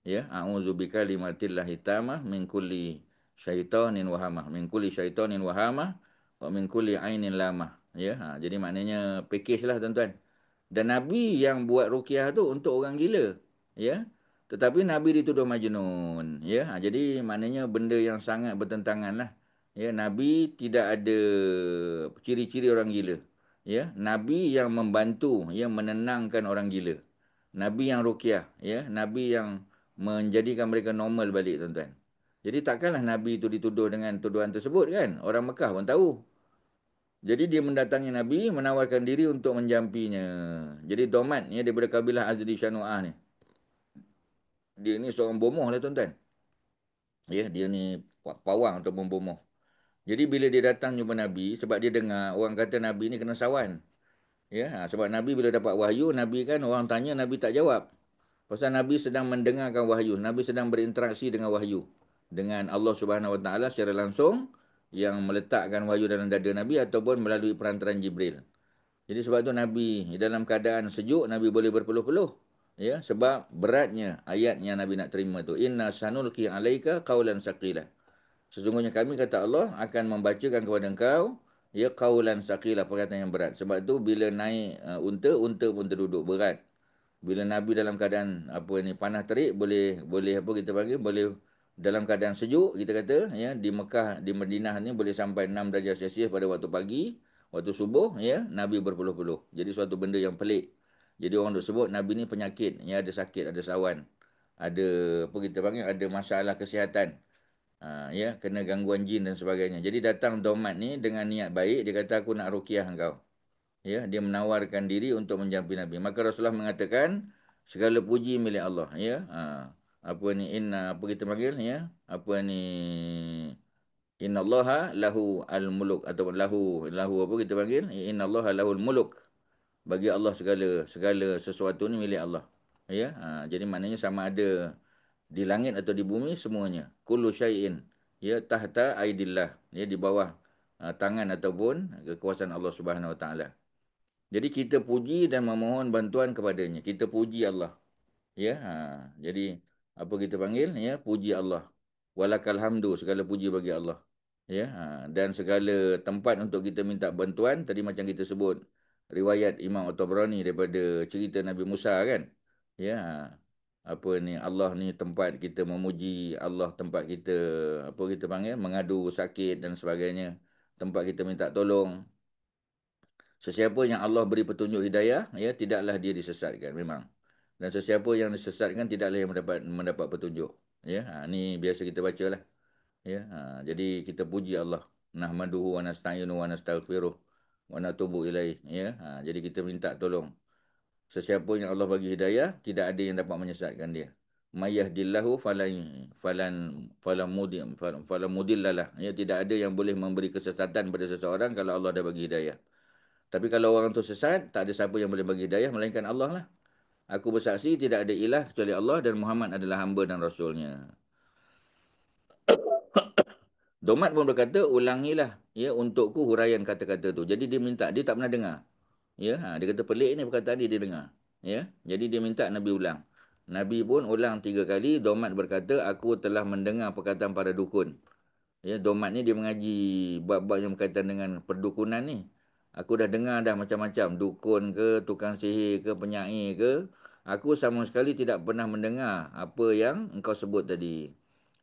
Ya, a'udzubika limatillahi tamah min kulli syaitanin wahamah, min kulli syaitanin wahamah wa min kulli ainin lamah. Ya, jadi maknanya package lah tuan-tuan. Dan Nabi yang buat ruqyah tu untuk orang gila. Ya. Tetapi Nabi dituduh majnun. Ya, jadi maknanya benda yang sangat bertentangan lah. Ya, Nabi tidak ada ciri-ciri orang gila. Ya, Nabi yang membantu, yang menenangkan orang gila. Nabi yang ruqyah, ya, Nabi yang menjadikan mereka normal balik tuan-tuan. Jadi takkanlah Nabi itu dituduh dengan tuduhan tersebut kan? Orang Mekah pun tahu. Jadi dia mendatangi Nabi, menawarkan diri untuk menjampinya. Jadi Domat ya, daripada kabilah Azdi Syanu'ah ni. Dia ni seorang bomoh lah tuan-tuan. Ya, dia ni pawang ataupun bomoh. Jadi bila dia datang jumpa Nabi, sebab dia dengar orang kata Nabi ni kena sawan. Ya, sebab Nabi bila dapat wahyu, Nabi kan orang tanya, Nabi tak jawab. Pasal Nabi sedang mendengarkan wahyu. Nabi sedang berinteraksi dengan wahyu. Dengan Allah Subhanahu Wa Taala secara langsung, yang meletakkan wahyu dalam dada Nabi ataupun melalui perantaran Jibril. Jadi sebab tu Nabi dalam keadaan sejuk, Nabi boleh berpeluh-peluh. Ya, sebab beratnya ayat yang Nabi nak terima tu. Inna sanulqi alaika qaulan saqila. Sesungguhnya kami, kata Allah, akan membacakan kepada engkau ya qaulan saqila, perkataan yang berat. Sebab tu bila naik unta, unta pun terduduk berat. Bila Nabi dalam keadaan apa ni, panah terik, boleh apa kita panggil, boleh dalam keadaan sejuk kita kata ya, di Mekah, di Madinah ni boleh sampai 6 darjah Celsius pada waktu pagi, waktu subuh ya, Nabi berpeluh-peluh. Jadi suatu benda yang pelik. Jadi orang duk sebut Nabi ni penyakit, ya ada sakit, ada sawan, ada apa kita panggil, ada masalah kesihatan. Ya, kena gangguan jin dan sebagainya. Jadi datang Domat ni dengan niat baik, dia kata aku nak ruqyah engkau. Ya, dia menawarkan diri untuk menjampi Nabi. Maka Rasulullah mengatakan segala puji milik Allah, ya. Apa ni apa kita panggil, ya? Apa ni innallaha lahu al-muluk atau lahu apa kita panggil? Innallaha lahul muluk. Bagi Allah segala segala sesuatu ni milik Allah. Ya, jadi maknanya sama ada di langit atau di bumi semuanya. Kullu syai'in ya tahta aidillah, ya di bawah tangan ataupun kekuasaan Allah Subhanahu Wa Taala. Jadi kita puji dan memohon bantuan kepadanya. Kita puji Allah. Ya, jadi apa kita panggil? Ya, puji Allah. Walakal hamdu, segala puji bagi Allah. Ya, dan segala tempat untuk kita minta bantuan. Tadi macam kita sebut riwayat Imam At-Tabrani daripada cerita Nabi Musa kan. Ya, apa ni Allah ni tempat kita memuji, Allah tempat kita apa kita panggil mengadu sakit dan sebagainya. Tempat kita minta tolong. Sesiapa yang Allah beri petunjuk hidayah, ya tidaklah dia disesatkan memang. Dan sesiapa yang disesatkan tidaklah yang mendapat petunjuk. Ya, ni biasa kita bacalah. Ya, jadi kita puji Allah. Nahmaduhu wa nasta'inu wa nastaghfiruh wa natubu ilaih. Ya, jadi kita minta tolong. Sesiapa yang Allah bagi hidayah, tidak ada yang dapat menyesatkan dia. Mayahdillahu falan mudillalah. Ya, tidak ada yang boleh memberi kesesatan pada seseorang kalau Allah dah bagi hidayah. Tapi kalau orang tu sesat, tak ada siapa yang boleh bagi hidayah melainkan Allah lah. Aku bersaksi tidak ada ilah kecuali Allah dan Muhammad adalah hamba dan rasulnya. Domat pun berkata, ulangilah ya untukku huraian kata-kata tu. Jadi dia minta, dia tak pernah dengar. Ya, dia kata pelik ni perkataan dia dengar. Ya, jadi dia minta Nabi ulang. Nabi pun ulang 3 kali. Domat berkata, aku telah mendengar perkataan para dukun. Ya, Domat ni dia mengaji bab-bab yang berkaitan dengan perdukunan ni. Aku dah dengar dah macam-macam. Dukun ke, tukang sihir ke, penyair ke. Aku sama sekali tidak pernah mendengar apa yang engkau sebut tadi.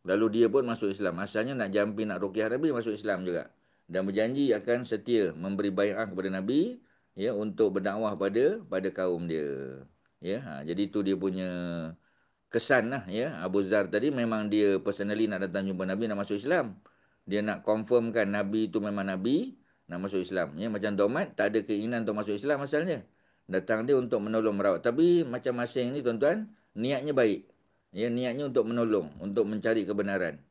Lalu dia pun masuk Islam. Asalnya nak jampi, nak ruqyah Nabi, masuk Islam juga. Dan berjanji akan setia memberi bai'ah kepada Nabi ya untuk berdakwah pada kaum dia. Ya, jadi itu dia punya kesan lah ya. Abu Zar tadi memang dia personally nak datang jumpa Nabi, nak masuk Islam. Dia nak confirmkan Nabi itu memang Nabi, nak masuk Islam. Ya, macam Domat tak ada keinginan untuk masuk Islam asalnya. Datang dia untuk menolong merawat. Tapi macam masing ni tuan-tuan, niatnya baik. Ya, niatnya untuk menolong, untuk mencari kebenaran.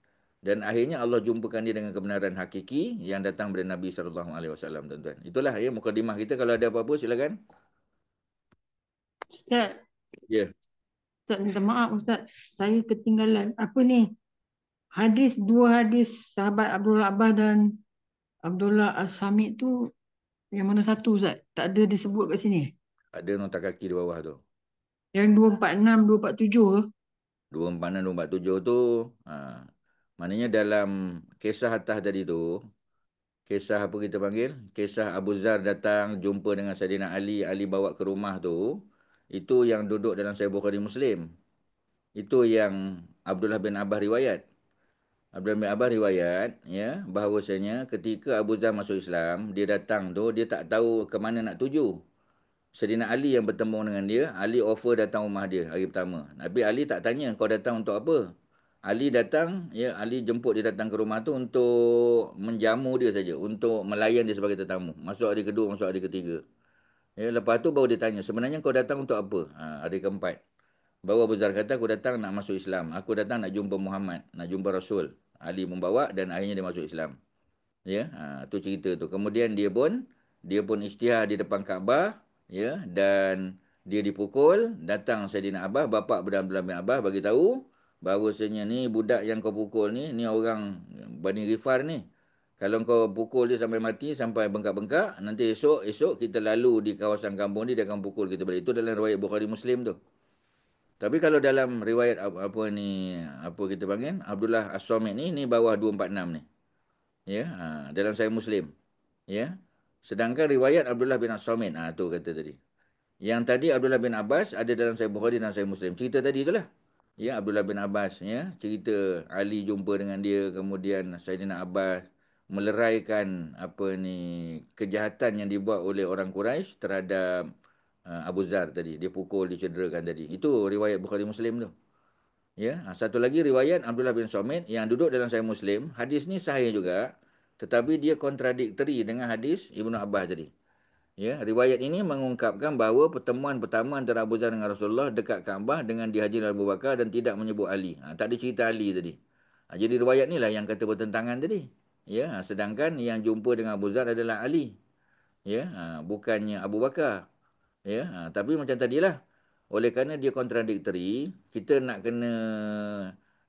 Dan akhirnya Allah jumpakan dia dengan kebenaran hakiki yang datang dari Nabi SAW, tuan-tuan. Itulah ya mukadimah kita. Kalau ada apa-apa silakan. Ustaz, Ya. Ustaz minta maaf Ustaz. Saya ketinggalan. Apa ni? Dua hadis sahabat Abdullah Abbas dan Abdullah As-Samit tu yang mana satu Ustaz? Tak ada disebut kat sini. Ada nota kaki di bawah tu. Yang 246, 247 ke? 246, 247 tu, maknanya dalam kisah atas tadi tu, kisah apa kita panggil? Kisah Abu Zar datang jumpa dengan Saidina Ali, Ali bawa ke rumah tu, itu yang duduk dalam Sahih Bukhari Muslim. Itu yang Abdullah bin Abbas riwayat. Abdullah bin Abbas riwayat, ya, bahawasanya ketika Abu Zar masuk Islam, dia datang tu, dia tak tahu ke mana nak tuju. Saidina Ali yang bertemu dengan dia, Ali offer datang rumah dia hari pertama. Nabi Ali tak tanya kau datang untuk apa. Ali datang, ya Ali jemput dia datang ke rumah tu untuk menjamu dia saja, untuk melayan dia sebagai tetamu. Masuk hari kedua, masuk hari ketiga. Ya, lepas tu baru dia tanya, sebenarnya kau datang untuk apa? Hari keempat. Baru Abu Zar kata, aku datang nak masuk Islam. Aku datang nak jumpa Muhammad, nak jumpa Rasul. Ali membawa dan akhirnya dia masuk Islam. Ya, tu cerita tu. Kemudian dia pun isytihar di depan Kaabah, ya, dan dia dipukul. Datang Saidina Abbas, bapa Abdullah bin Abbas bagi tahu bahawasanya ni budak yang kau pukul ni orang Bani Ghifar ni. Kalau kau pukul dia sampai mati, sampai bengkak-bengkak, nanti esok kita lalu di kawasan kampung dia akan pukul kita balik. Itu dalam riwayat Bukhari Muslim tu. Tapi kalau dalam riwayat apa ni, apa kita panggil, Abdullah As-Samit ni bawah 246 ni. Ya, dalam Sahih Muslim. Ya. Sedangkan riwayat Abdullah bin As-Samit, tu kata tadi. Yang tadi Abdullah bin Abbas ada dalam Sahih Bukhari dan Sahih Muslim. Cerita tadi itulah. Ya, Abdullah bin Abbas, ya, cerita Ali jumpa dengan dia, kemudian Saidina Abbas meleraikan apa ni kejahatan yang dibuat oleh orang Quraisy terhadap Abu Zar tadi. Dia pukul, dicederakan tadi. Itu riwayat Bukhari Muslim tu. Ya, satu lagi riwayat Abdullah bin Somit yang duduk dalam Sahih Muslim. Hadis ni sahih juga, tetapi dia kontradiktori dengan hadis Ibnu Abbas tadi. Ya, riwayat ini mengungkapkan bahawa pertemuan pertama antara Abu Zar dengan Rasulullah dekat Kaabah dengan dihadiri Abu Bakar dan tidak menyebut Ali. Tak ada cerita Ali tadi. Jadi riwayat ni lah yang kata bertentangan tadi. Ya, sedangkan yang jumpa dengan Abu Zar adalah Ali. Ya, bukannya Abu Bakar. Ya, tapi macam tadilah. Oleh kerana dia kontradiktori, kita nak kena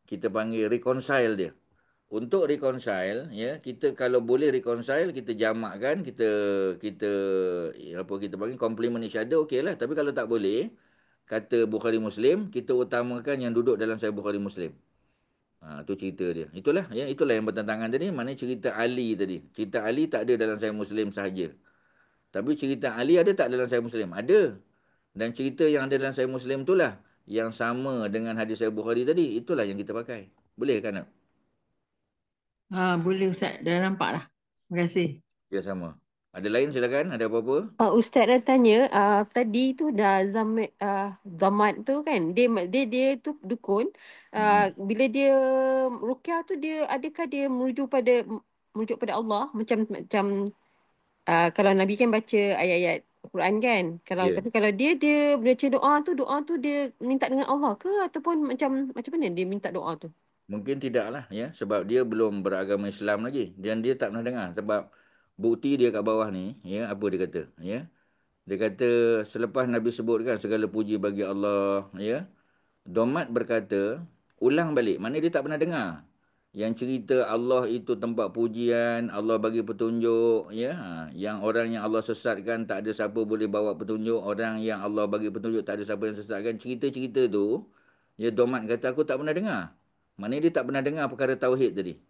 kita panggil reconcile dia. Untuk reconcile, ya, kita kalau boleh reconcile, kita jamakkan, kita apa kita panggil complement each other, okeylah. Tapi kalau tak boleh, kata Bukhari Muslim, kita utamakan yang duduk dalam Sahih Bukhari Muslim. Tu cerita dia. Itulah yang bertentangan tadi, maknanya cerita Ali tadi. Cerita Ali tak ada dalam Sahih Muslim sahaja. Tapi cerita Ali ada tak dalam Sahih Muslim? Ada. Dan cerita yang ada dalam Sahih Muslim itulah yang sama dengan hadis Sahih Bukhari tadi. Itulah yang kita pakai. Boleh kan? Tak? Boleh Ustaz, dah nampak dah. Terima kasih. Ya, sama. Ada lain silakan. Ada apa-apa? Ustaz dah tanya tadi tu dah Zamat tu kan dia tu dukun Mm-mm. bila dia ruqyah tu dia adakah dia merujuk pada Allah macam macam kalau Nabi kan baca ayat-ayat Quran kan Ya. tapi kalau dia baca doa tu dia minta dengan Allah ke ataupun macam macam mana dia minta doa tu. Mungkin tidak lah, ya. Sebab dia belum beragama Islam lagi. Dan dia tak pernah dengar. Sebab bukti dia kat bawah ni, ya, apa dia kata? Ya. Dia kata selepas Nabi sebutkan segala puji bagi Allah, ya. Domat berkata, ulang balik. Mana dia tak pernah dengar. Yang cerita Allah itu tempat pujian, Allah bagi petunjuk, ya. Yang orang yang Allah sesatkan tak ada siapa boleh bawa petunjuk, orang yang Allah bagi petunjuk tak ada siapa yang sesatkan. Cerita-cerita tu, ya, Domat kata aku tak pernah dengar. Maknanya dia tak pernah dengar perkara tauhid tadi.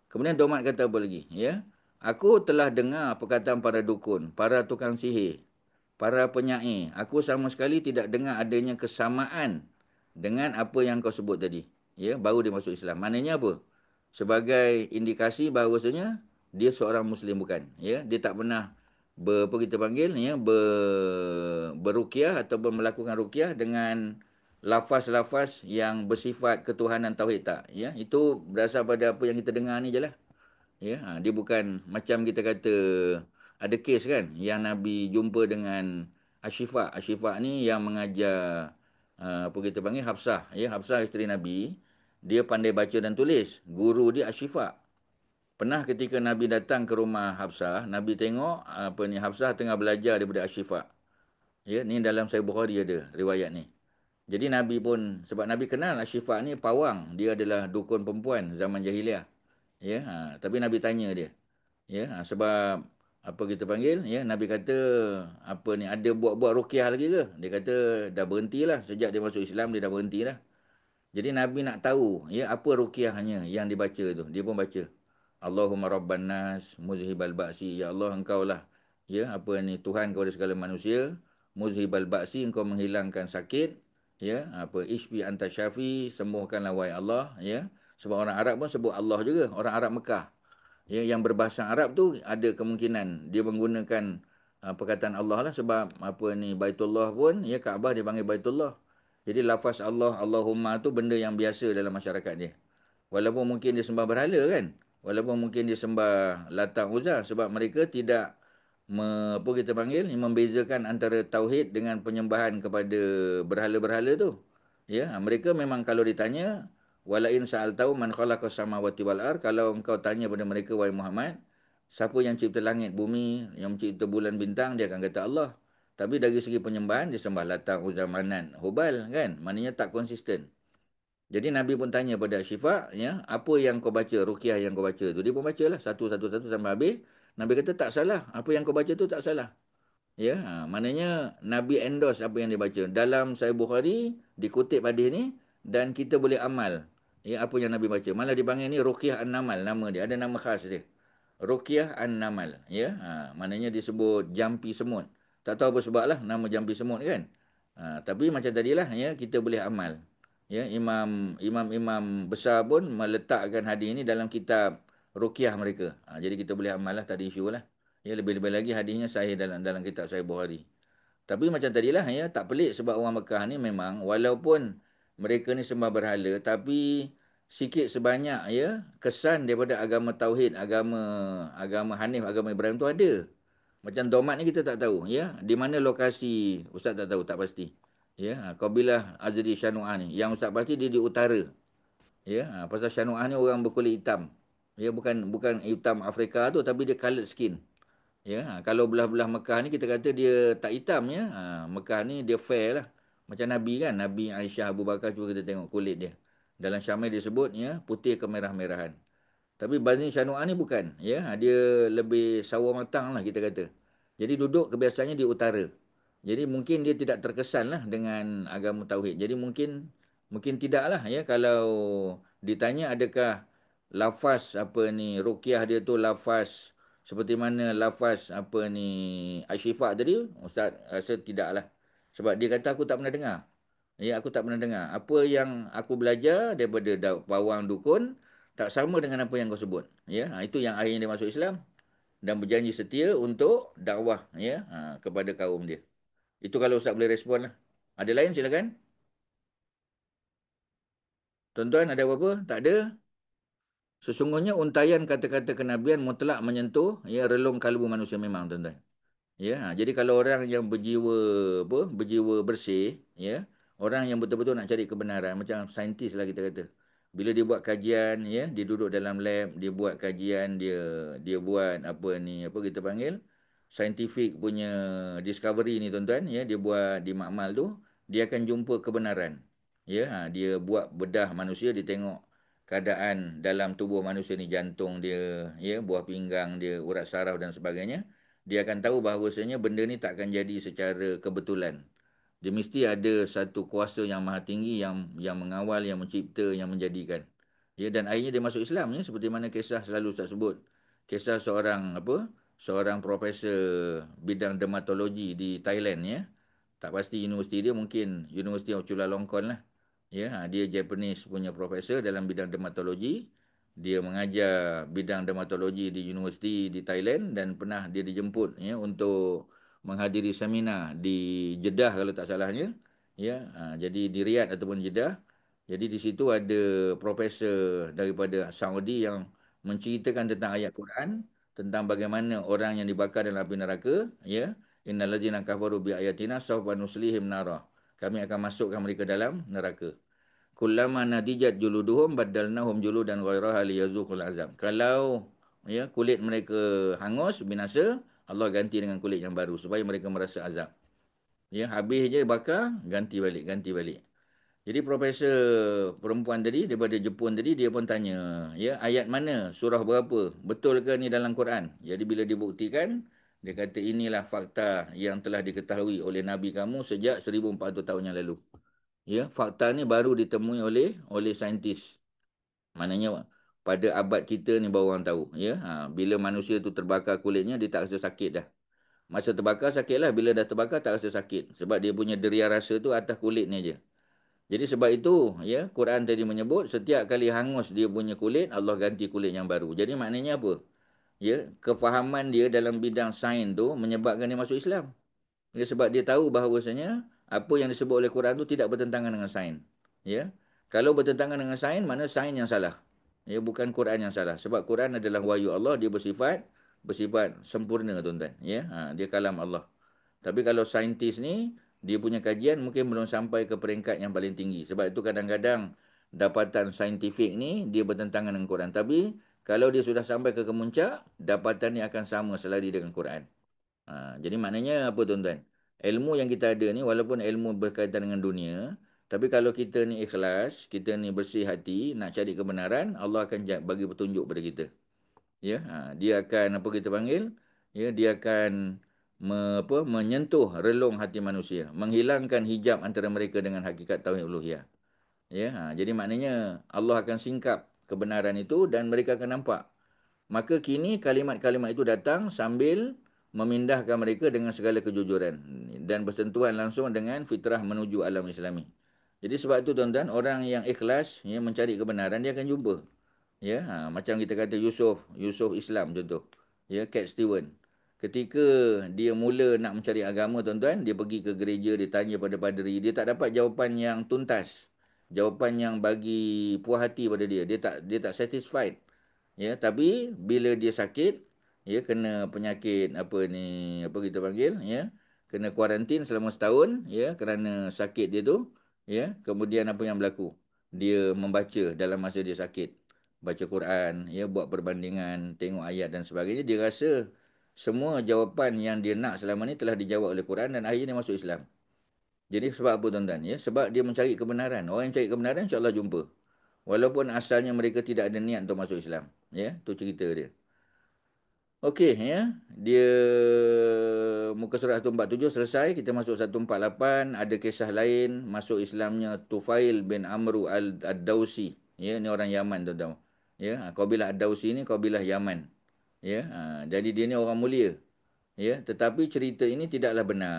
Kemudian Domat kata apa lagi, ya? Aku telah dengar perkataan para dukun, para tukang sihir, para penyair. Aku sama sekali tidak dengar adanya kesamaan dengan apa yang kau sebut tadi. Ya, baru dia masuk Islam. Maknanya apa? Sebagai indikasi bahawasanya dia seorang Muslim bukan. Ya, dia tak pernah apa kita panggil, ya, berukiah ataupun melakukan rukiah dengan lafaz-lafaz yang bersifat ketuhanan tauhid tak. Ya, itu berasal pada apa yang kita dengar ni je lah. Ya, dia bukan macam kita kata ada kes kan yang Nabi jumpa dengan Ashifa. Ashifa ni yang mengajar apa kita panggil Hafsah. Ya, Hafsah isteri Nabi. Dia pandai baca dan tulis. Guru dia Ashifa. Pernah ketika Nabi datang ke rumah Hafsah, Nabi tengok apa ni Hafsah tengah belajar daripada Ashifa. Ya, ni dalam Sahih Bukhari ada riwayat ni. Jadi Nabi pun sebab Nabi kenal Ashifa ni pawang, dia adalah dukun perempuan zaman jahiliah. Ya, tapi Nabi tanya dia. Ya, sebab apa kita panggil, ya, Nabi kata apa ni ada buat-buat ruqyah lagi ke? Dia kata dah berhentilah sejak dia masuk Islam dia dah berhenti dah. Jadi Nabi nak tahu, ya, apa ruqyahnya yang dibaca tu. Dia pun baca. Allahumma rabban nas muzhibal ba'si. Ya Allah engkau lah, ya, apa ni Tuhan kepada segala manusia. Muzhibal ba'si, engkau menghilangkan sakit. Ya, apa isfi anta syafi, sembuhkanlah wahai Allah, ya. Sebab orang Arab pun sebut Allah juga, orang Arab Mekah. Ya, yang berbahasa Arab tu ada kemungkinan dia menggunakan perkataan Allah lah sebab apa ni Baitullah pun, ya, Kaabah dia panggil Baitullah. Jadi lafaz Allah, Allahumma tu benda yang biasa dalam masyarakat dia. Walaupun mungkin dia sembah berhala kan. Walaupun mungkin dia sembah Lata Uzza sebab mereka tidak apa kita panggil membezakan antara tauhid dengan penyembahan kepada berhala-berhala tu. Ya, mereka memang kalau ditanya walain sa'altau man khalaqas samawati wal ard, kalau engkau tanya pada mereka wahai Muhammad, siapa yang cipta langit bumi, yang mencipta bulan bintang, dia akan kata Allah. Tapi dari segi penyembahan dia sembah Lata Uzza Manat Hubal kan. Maknanya tak konsisten. Jadi Nabi pun tanya pada Syifa, ya, apa yang kau baca, ruqyah yang kau baca tu. Dia pun bacalah satu-satu sampai habis. Nabi kata tak salah. Apa yang kau baca tu tak salah. Ya, maknanya Nabi endorse apa yang dia baca. Dalam Sahih Bukhari dikutip hadis ni dan kita boleh amal. Ya, apa yang Nabi baca. Malah dipanggil ni Ruqyah An-Namal nama dia. Ada nama khas dia. Ruqyah An-Namal. Ya, maknanya disebut jampi semut. Tak tahu apa sebab lah nama jampi semut kan. Tapi macam tadilah, ya, kita boleh amal. Ya, imam-imam besar pun meletakkan hadis ini dalam kitab ruqyah mereka. Jadi kita boleh amal lah, tak ada isu lah. Ya, lebih-lebih lagi hadisnya sahih dalam kitab Sahih Bukhari. Tapi macam tadilah ya, tak pelik sebab orang Mekah ni memang walaupun mereka ni sembah berhala, tapi sikit sebanyak ya kesan daripada agama tauhid, agama agama Hanif, agama Ibrahim tu ada. Macam Domat ni kita tak tahu ya, di mana lokasi Ustaz tak tahu, tak pasti. Ya, Qabilah Azri Syanu'ah ni, yang Ustaz pasti dia di utara. Ya, pasal Syanu'ah ni orang berkulit hitam. Ya, bukan bukan hitam Afrika tu, tapi dia coloured skin. Ya, kalau belah-belah Mekah ni kita kata dia tak hitam ya. Mekah ni dia fair lah. Macam Nabi kan, Nabi Aisyah Abu Bakar, cuba kita tengok kulit dia. Dalam Syamil disebut ya, putih kemerah-merahan. Tapi Bani Syanu'ah ni bukan. Ya, dia lebih sawo matang lah kita kata. Jadi duduk kebiasaannya di utara. Jadi mungkin dia tidak terkesan lah dengan agama Tauhid. Jadi mungkin mungkin tidak lah ya. Kalau ditanya adakah lafaz apa ni, Ruqyah dia tu lafaz seperti mana lafaz apa ni Asyifa tadi, Ustaz rasa tidak lah. Sebab dia kata aku tak pernah dengar. Ya, aku tak pernah dengar. Apa yang aku belajar daripada pawang dukun tak sama dengan apa yang kau sebut. Ya, itu yang akhirnya dia masuk Islam dan berjanji setia untuk dakwah ya kepada kaum dia. Itu kalau Ustaz boleh respon lah. Ada lain silakan. Tuan-tuan ada apa-apa? Tak ada. Sesungguhnya untaian kata-kata kenabian mutlak menyentuh ya relung kalbu manusia memang tuan-tuan. Ya, jadi kalau orang yang berjiwa apa, berjiwa bersih, ya, orang yang betul-betul nak cari kebenaran, macam saintis lah kita kata. Bila dia buat kajian, ya, dia duduk dalam lab, dia buat kajian, dia buat apa ni, apa kita panggil, scientific punya discovery ni tuan-tuan, ya, dia buat di makmal tu, dia akan jumpa kebenaran. Ya, dia buat bedah manusia, dia tengok keadaan dalam tubuh manusia ni, jantung dia, ya, buah pinggang dia, urat saraf dan sebagainya. Dia akan tahu bahawasanya benda ni tak akan jadi secara kebetulan. Dia mesti ada satu kuasa yang maha tinggi yang mengawal, yang mencipta, yang menjadikan. Ya, dan akhirnya dia masuk Islam ya, seperti mana kisah selalu saya sebut. Kisah seorang apa? Seorang profesor bidang dermatologi di Thailand ya. Tak pasti universiti dia, mungkin University of Chulalongkorn lah. Ya, dia Japanese punya profesor dalam bidang dermatologi. Dia mengajar bidang dermatologi di universiti di Thailand dan pernah dia dijemput ya untuk menghadiri seminar di Jeddah kalau tak salahnya. Ya, jadi di Riyadh ataupun Jeddah. Jadi di situ ada profesor daripada Saudi yang menceritakan tentang ayat Quran, tentang bagaimana orang yang dibakar dalam api neraka, ya. Innalladzina kafaru bi ayatina sawfa nuslihim nara. Kami akan masukkan mereka dalam neraka. Kullama nadijat juluduhum baddalnahum juludan ghairaha liyazuqul azab. Kalau ya kulit mereka hangus binasa, Allah ganti dengan kulit yang baru supaya mereka merasa azab. Ya, habis je bakar, ganti balik, ganti balik. Jadi profesor perempuan tadi daripada Jepun tadi dia pun tanya, ya, ayat mana, surah berapa? Betul ke ni dalam Quran? Jadi bila dibuktikan, dia kata inilah fakta yang telah diketahui oleh Nabi kamu sejak 1400 tahun yang lalu. Ya, fakta ni baru ditemui oleh saintis. Maknanya pada abad kita ni baru orang tahu, ya. Bila manusia tu terbakar kulitnya dia tak rasa sakit dah. Masa terbakar sakitlah, bila dah terbakar tak rasa sakit sebab dia punya deria rasa tu atas kulit ni aja. Jadi sebab itu, ya, Quran tadi menyebut setiap kali hangus dia punya kulit, Allah ganti kulit yang baru. Jadi maknanya apa? Ya, kefahaman dia dalam bidang sains tu menyebabkan dia masuk Islam. Ya, sebab dia tahu bahawasanya apa yang disebut oleh Quran tu tidak bertentangan dengan sains. Ya. Kalau bertentangan dengan sains, mana sains yang salah. Ya, bukan Quran yang salah. Sebab Quran adalah wahyu Allah, dia bersifat sempurna tuan-tuan. Ya, dia kalam Allah. Tapi kalau saintis ni, dia punya kajian mungkin belum sampai ke peringkat yang paling tinggi. Sebab itu kadang-kadang dapatan saintifik ni dia bertentangan dengan Quran. Tapi kalau dia sudah sampai ke kemuncak, dapatan ni akan sama selari dengan Quran. Jadi maknanya apa tuan-tuan? Ilmu yang kita ada ni walaupun ilmu berkaitan dengan dunia, tapi kalau kita ni ikhlas, kita ni bersih hati, nak cari kebenaran, Allah akan bagi petunjuk pada kita. Ya, dia akan apa kita panggil? Ya, dia akan menyentuh relung hati manusia, menghilangkan hijab antara mereka dengan hakikat tauhid uluhiyah. Ya, jadi maknanya Allah akan singkap kebenaran itu dan mereka akan nampak. Maka kini kalimat-kalimat itu datang sambil memindahkan mereka dengan segala kejujuran dan bersentuhan langsung dengan fitrah menuju alam Islami. Jadi sebab itu tuan-tuan, orang yang ikhlas ya, mencari kebenaran dia akan jumpa. Ya, macam kita kata Yusuf Islam contoh. Ya, Cat Stevens. ketika dia mula nak mencari agama, tuan-tuan, dia pergi ke gereja, dia tanya pada paderi, dia tak dapat jawapan yang tuntas, jawapan yang bagi puas hati pada dia. Dia tak satisfied. Ya, tapi bila dia sakit, ya, kena penyakit apa ni, apa kita panggil, ya, kena kuarantin selama setahun, ya, kerana sakit dia tu, ya. Kemudian apa yang berlaku? Dia membaca dalam masa dia sakit, baca Quran, ya, buat perbandingan, tengok ayat dan sebagainya. Dia rasa semua jawapan yang dia nak selama ni telah dijawab oleh Quran, dan akhirnya dia masuk Islam. Jadi sebab apa, tuan-tuan? Ya, sebab dia mencari kebenaran. Orang yang cari kebenaran, insya-Allah jumpa. Walaupun asalnya mereka tidak ada niat untuk masuk Islam. Ya, tu cerita dia. Okey, ya. Dia muka surat 147 selesai. Kita masuk 148. Ada kisah lain masuk Islamnya Tufail bin Amru Ad-Dawsi. Ya, ni orang Yaman, tuan-tuan. Ya, kabilah Ad-Dawsi ni kabilah Yaman. Ya, jadi dia ni orang mulia. Ya, tetapi cerita ini tidaklah benar.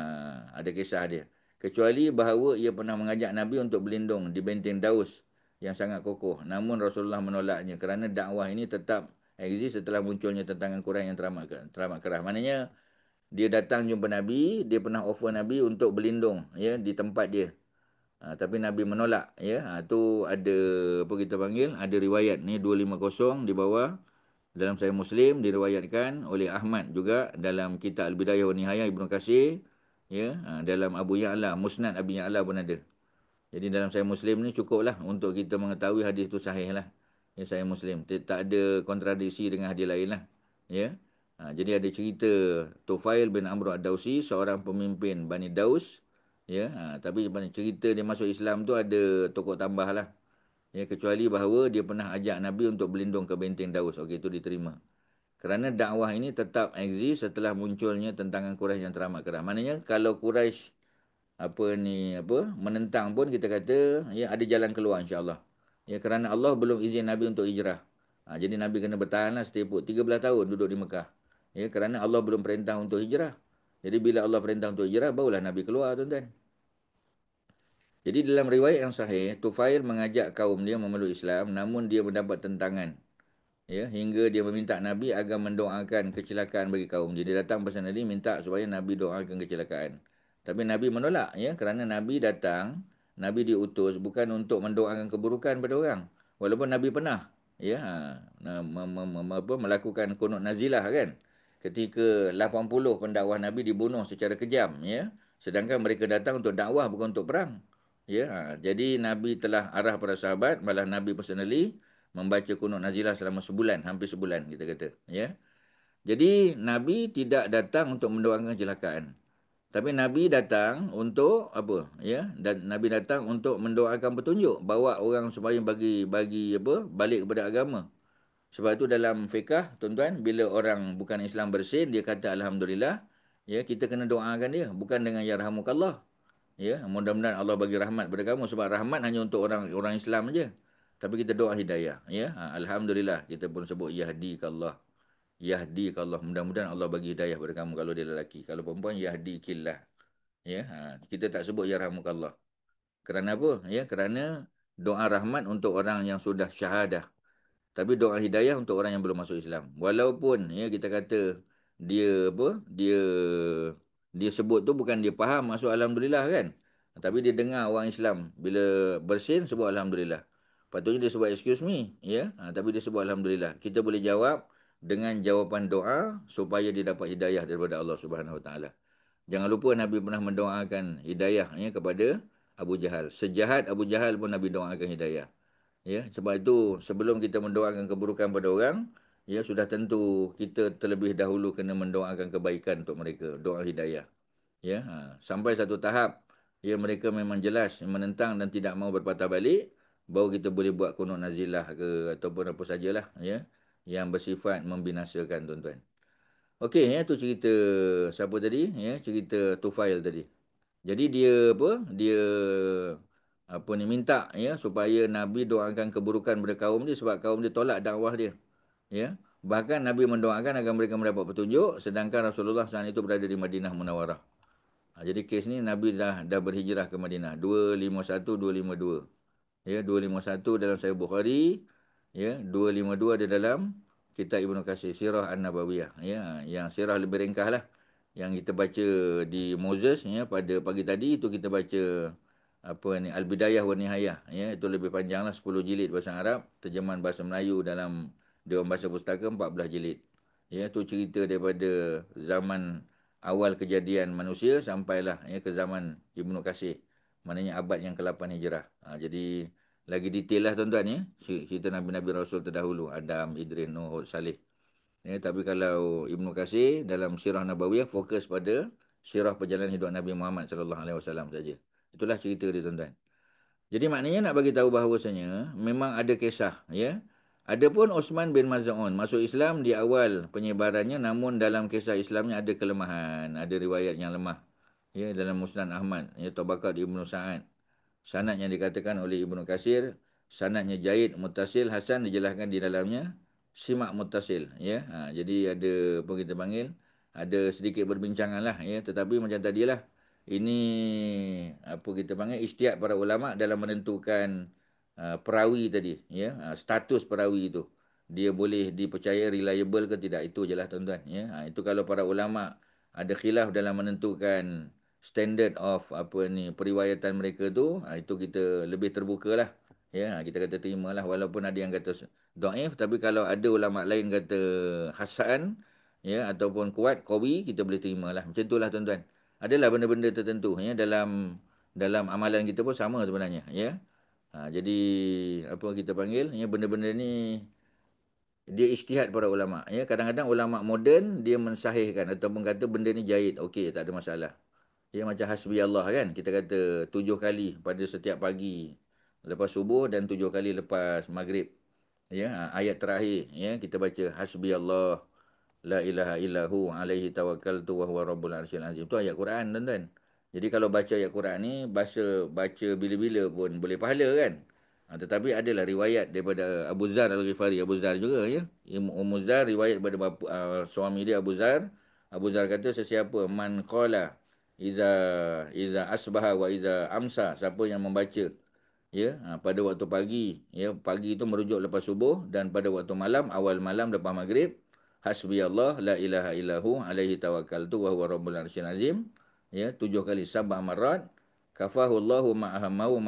Ada kisah dia. Kecuali bahawa ia pernah mengajak Nabi untuk berlindung di benteng Daus yang sangat kokoh. Namun Rasulullah menolaknya kerana dakwah ini tetap eksis setelah munculnya tentangan Quran yang teramat kerah. Maknanya dia datang jumpa Nabi, dia pernah offer Nabi untuk berlindung, ya, di tempat dia. Tapi Nabi menolak, ya. Tu ada apa kita panggil? Ada riwayat ni 250 di bawah. Dalam Sahih Muslim diriwayatkan oleh Ahmad juga dalam kitab Al-Bidayah wa Nihayah Ibnu Katsir, ya, dalam Abu Ya'la, Musnad Abi Ya'la pun ada. Jadi dalam Sahih Muslim ni cukuplah untuk kita mengetahui hadis itu sahih lah. Ya, Sahih Muslim. Tak ada kontradiksi dengan hadis lain lah. Ya. Jadi ada cerita Tufail bin Amr Ad-Dawsi, seorang pemimpin Bani Daus. Ya. Tapi cerita dia masuk Islam tu ada tokoh tambah lah. Ya, kecuali bahawa dia pernah ajak Nabi untuk berlindung ke benteng Daus. Okey, itu diterima. Kerana dakwah ini tetap eksis setelah munculnya tentangan Quraisy yang teramat kerah. Maknanya kalau Quraisy menentang pun kita kata, ya, ada jalan keluar, insya-Allah. Ya, kerana Allah belum izin Nabi untuk hijrah. Jadi Nabi kena bertahanlah setepuk 13 tahun duduk di Mekah. Ya, kerana Allah belum perintah untuk hijrah. Jadi bila Allah perintah untuk hijrah, barulah Nabi keluar, tuan-tuan. Jadi dalam riwayat yang sahih, Tufail mengajak kaum dia memeluk Islam, namun dia mendapat tentangan. Ya, hingga dia meminta Nabi agar mendoakan kecelakaan bagi kaum dia. Dia datang pesan Nabi minta supaya Nabi doakan kecelakaan. Tapi Nabi menolak, ya, kerana Nabi datang, Nabi diutus bukan untuk mendoakan keburukan pada orang. Walaupun Nabi pernah, ya, melakukan kunut nazilah, kan. Ketika 80 pendakwah Nabi dibunuh secara kejam, ya. Sedangkan mereka datang untuk dakwah bukan untuk perang. Ya, jadi Nabi telah arah para sahabat, malah Nabi personally membaca kunut nazilah selama sebulan, hampir sebulan kita kata, ya. Jadi Nabi tidak datang untuk mendoakan kecelakaan. Tapi Nabi datang untuk apa? Ya, dan Nabi datang untuk mendoakan petunjuk, bawa orang supaya bagi apa? Balik kepada agama. Sebab itu dalam fiqh, tuan-tuan, bila orang bukan Islam bersin, dia kata alhamdulillah, ya, kita kena doakan dia, bukan dengan ya rahmukallah. Ya, mudah-mudahan Allah bagi rahmat kepada kamu, sebab rahmat hanya untuk orang Islam aja. Tapi kita doa hidayah, ya. Alhamdulillah kita pun sebut yahdikallah. Yahdikallah. Mudah-mudahan Allah bagi hidayah kepada kamu kalau dia lelaki. Kalau perempuan yahdikillah. Ya, kita tak sebut ya rahmukallah. Kerana apa? Ya, kerana doa rahmat untuk orang yang sudah syahadah. Tapi doa hidayah untuk orang yang belum masuk Islam. Walaupun, ya, kita kata dia apa? Dia sebut tu bukan dia faham maksud alhamdulillah, kan. Tapi dia dengar orang Islam bila bersin sebut alhamdulillah. Patutnya dia sebut excuse me, ya. Tapi dia sebut alhamdulillah. Kita boleh jawab dengan jawapan doa supaya dia dapat hidayah daripada Allah Subhanahu Wa Taala. Jangan lupa Nabi pernah mendoakan hidayah, ya, kepada Abu Jahal. Sejahat Abu Jahal pun Nabi doakan hidayah. Ya, sebab itu sebelum kita mendoakan keburukan pada orang, ya, sudah tentu kita terlebih dahulu kena mendoakan kebaikan untuk mereka, doa hidayah. Ya, sampai satu tahap, ya, mereka memang jelas menentang dan tidak mau berpatah balik, baru kita boleh buat kunut nazilah ke ataupun apa sajalah, ya, yang bersifat membinasakan, tuan-tuan. Okey, ya, tu cerita siapa tadi, ya, cerita Tufail tadi. Jadi dia apa? Dia apa ni minta, ya, supaya Nabi doakan keburukan pada kaum dia sebab kaum dia tolak dakwah dia. Ya. Bahkan Nabi mendoakan agar mereka mendapat petunjuk sedangkan Rasulullah saat itu berada di Madinah Munawarah. Jadi kes ni Nabi dah berhijrah ke Madinah 251 252. Ya, 251 dalam Sahih Bukhari, ya, 252 ada dalam kitab Ibnu Katsir, Sirah An-Nabawiyah, ya, yang sirah lebih ringkas lah. Yang kita baca di Moses, ya, pada pagi tadi itu kita baca apa ni, Al-Bidayah wa Nihayah, ya, itu lebih panjang lah, 10 jilid bahasa Arab, terjemahan bahasa Melayu dalam Dewan Bahasa Pustaka 14 jilid. Ya, itu cerita daripada zaman awal kejadian manusia sampailah, ya, ke zaman Ibnu Katsir. Maknanya abad yang ke-8 Hijrah. Jadi lagi detail lah tuan-tuan, ya, cerita Nabi-Nabi Rasul terdahulu, Adam, Idris, Nuh, Hud, Saleh. Ya, tapi kalau Ibnu Katsir dalam Sirah Nabawiyah fokus pada sirah perjalanan hidup Nabi Muhammad sallallahu alaihi wasallam saja. Itulah cerita dia tuan-tuan. Jadi maknanya nak bagi tahu bahawasanya memang ada kisah, ya. Adapun Osman bin Maz'un masuk Islam di awal penyebarannya, namun dalam kisah Islamnya ada kelemahan, ada riwayat yang lemah. Ya, dalam Musnad Ahmad, ya, Tabaqat Ibnu Sa'ad. Sanad yang dikatakan oleh Ibnu Katsir, sanadnya jaid, muttasil, hasan, dijelaskan di dalamnya simak muttasil, ya. Jadi ada apa kita panggil, ada sedikit berbincangan lah, ya, tetapi macam tadilah, ini apa kita panggil ijtihad para ulama dalam menentukan perawi tadi, ya, status perawi itu, dia boleh dipercaya, reliable ke tidak, itu je lah tuan-tuan, ya. Itu kalau para ulama ada khilaf dalam menentukan standard of apa ni periwayatan mereka tu, itu kita lebih terbuka lah, ya. Kita kata terima lah, walaupun ada yang kata dhaif, tapi kalau ada ulama lain kata hasan, ya, ataupun kuat, qawi, kita boleh terima lah. Macam itulah tuan-tuan. Adalah benda-benda tertentu, ya, dalam amalan kita pun sama sebenarnya, ya. Jadi apa kita panggil, ya, benda-benda ni dia ijtihad para ulama, ya. Kadang-kadang ulama moden dia mensahihkan ataupun kata benda ni jaid, okey, tak ada masalah. Ya, macam hasbi Allah kan. Kita kata 7 kali pada setiap pagi lepas subuh dan 7 kali lepas maghrib. Ya, ayat terakhir, ya, kita baca hasbi Allah la ilaha illahu alaihi tawakkaltu wa huwa rabbul arsyil azim. Itu ayat Quran, tuan-tuan. Jadi kalau baca ayat Quran ni, baca bila-bila pun boleh pahala kan. Tetapi adalah riwayat daripada Abu Zar Al-Ghifari, Abu Zar juga, ya. Ummu Zar riwayat daripada suami dia Abu Zar. Abu Zar kata sesiapa man qala iza asbaha wa iza amsa, siapa yang membaca, ya, pada waktu pagi, ya, pagi itu merujuk lepas subuh, dan pada waktu malam, awal malam lepas maghrib, hasbiyallah la ilaha illahu alaihi tawakkaltu wa huwa rabbul arsyil azim, ya, 7 kali, sab'a marat, kafahullahu ma'ahamahu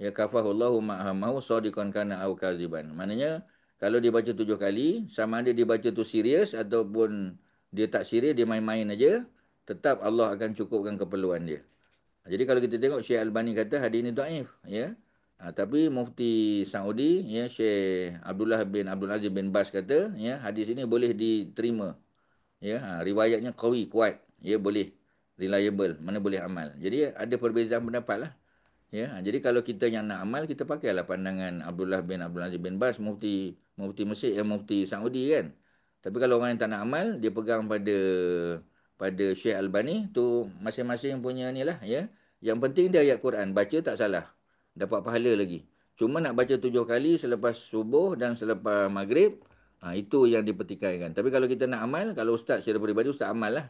ya, kafahullahu ma'ahamahu sadiqan kana au kadziban. Maknanya kalau dia baca 7 kali, sama ada dia baca tu serius ataupun dia tak serius, dia main-main aja, tetap Allah akan cukupkan keperluan dia. Jadi kalau kita tengok, Syekh Albani kata hadis ini dhaif, ya. Tapi Mufti Saudi, ya, Syekh Abdullah bin Abdul Aziz bin Baz kata, ya, hadis ini boleh diterima. Ya, riwayatnya qawi, kuat, ya, boleh reliable, mana boleh amal. Jadi ada perbezaan pendapat lah. Ya, jadi kalau kita yang nak amal, kita pakailah pandangan Abdullah bin Abdul Aziz bin Baz, Mufti Mesir, Mufti Saudi kan. Tapi kalau orang yang tak nak amal, dia pegang pada Syekh Albani tu, masing-masing punya ni lah, ya. Yang penting dia ayat Quran, baca tak salah, dapat pahala lagi. Cuma nak baca 7 kali selepas subuh dan selepas maghrib, itu yang dipertikaikan. Tapi kalau kita nak amal, kalau ustaz secara peribadi, ustaz amal lah.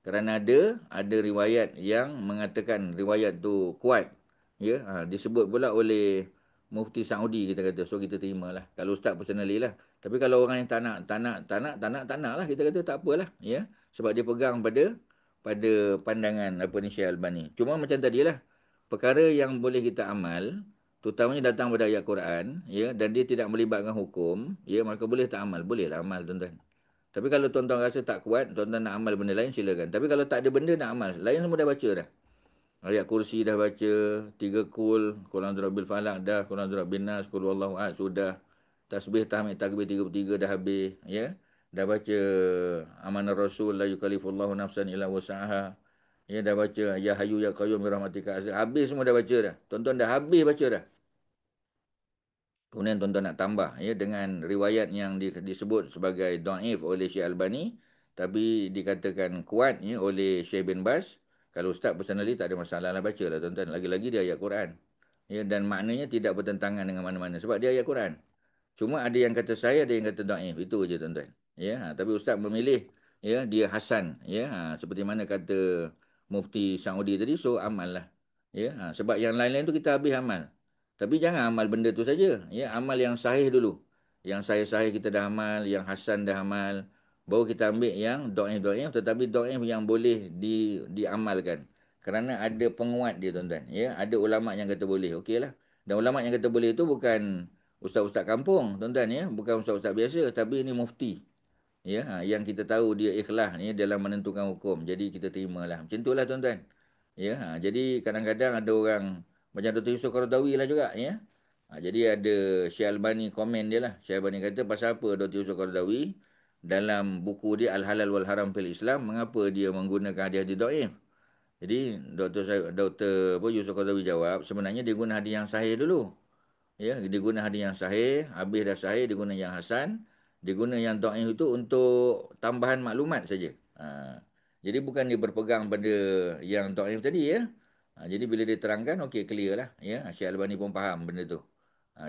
Kerana ada riwayat yang mengatakan riwayat tu kuat, ya, disebut pula oleh Mufti Saudi, kita kata, so kita terimalah. Kalau ustaz personally lah. Tapi kalau orang yang tak nak lah, kita kata tak apalah, ya. Sebab dia pegang pada pandangan apa ni Syekh Albani. Cuma macam tadi lah, perkara yang boleh kita amal, terutamanya datang pada ayat Quran, ya, dan dia tidak melibatkan hukum, ya, maka boleh tak amal? Bolehlah amal, tuan-tuan. Tapi kalau tuan-tuan rasa tak kuat, tuan-tuan nak amal benda lain, silakan. Tapi kalau tak ada benda nak amal, lain semua dah baca dah. Ayat kursi dah baca, 3 kul a'udzu birabbil falaq dah, kul a'udzu birabbin nas, kul huwallahu ahad sudah. Tasbih, tahmid, takbir 33 dah habis, ya. Dah baca amanah Rasul la yukallifullahu nafsan illa wus'aha. Ya, dah baca ya hayyu ya qayyum bi rahmatika. Habis semua dah baca dah. Tuan-tuan dah habis baca dah. Kemudian tuan-tuan nak tambah, ya, dengan riwayat yang disebut sebagai dhaif oleh Syekh Albani, tapi dikatakan kuat, ya, oleh Syekh bin Baz. Kalau ustaz personally tak ada masalah lah, baca lah tuan-tuan. Lagi-lagi dia ayat Quran. Ya, dan maknanya tidak bertentangan dengan mana-mana sebab dia ayat Quran. Cuma ada yang kata saya, ada yang kata dhaif. Itu je tuan-tuan. Ya, tapi ustaz memilih, ya, dia hasan, ya, seperti mana kata Mufti Saudi tadi, so amal lah. Ya, sebab yang lain-lain tu kita habis amal. Tapi jangan amal benda tu saja, ya, amal yang sahih dulu. Yang sahih-sahih kita dah amal, yang hasan dah amal. Baru kita ambil yang dhaif-dhaif, tetapi dhaif yang boleh diamalkan. Kerana ada penguat dia tuan-tuan. Ya, ada ulama yang kata boleh. Okeylah. Dan ulama yang kata boleh itu bukan ustaz-ustaz kampung, tuan-tuan ya, bukan ustaz-ustaz biasa, tapi ini mufti. Ya, yang kita tahu dia ikhlas ni dalam menentukan hukum. Jadi kita terimalah. Macam itulah tuan-tuan. Ya, jadi kadang-kadang ada orang macam Dr. Yusof Qaradawi lah juga ya. Jadi ada Syekh Albani komen dia lah. Syekh Albani kata pasal apa Dr. Yusof Qaradawi dalam buku dia Al-Halal wal Haram fil Islam, mengapa dia menggunakan hadis-hadis dhaif? Jadi Dr. Yusof Qaradawi jawab, sebenarnya dia guna hadis yang sahih dulu. Ya, dia guna hadis yang sahih, habis dah sahih dia guna yang hasan, dia guna yang dhaif itu untuk tambahan maklumat saja. Jadi bukan dia berpegang pada yang dhaif tadi ya. Jadi bila dia terangkan, okey clear lah ya. Syekh Albani pun faham benda tu.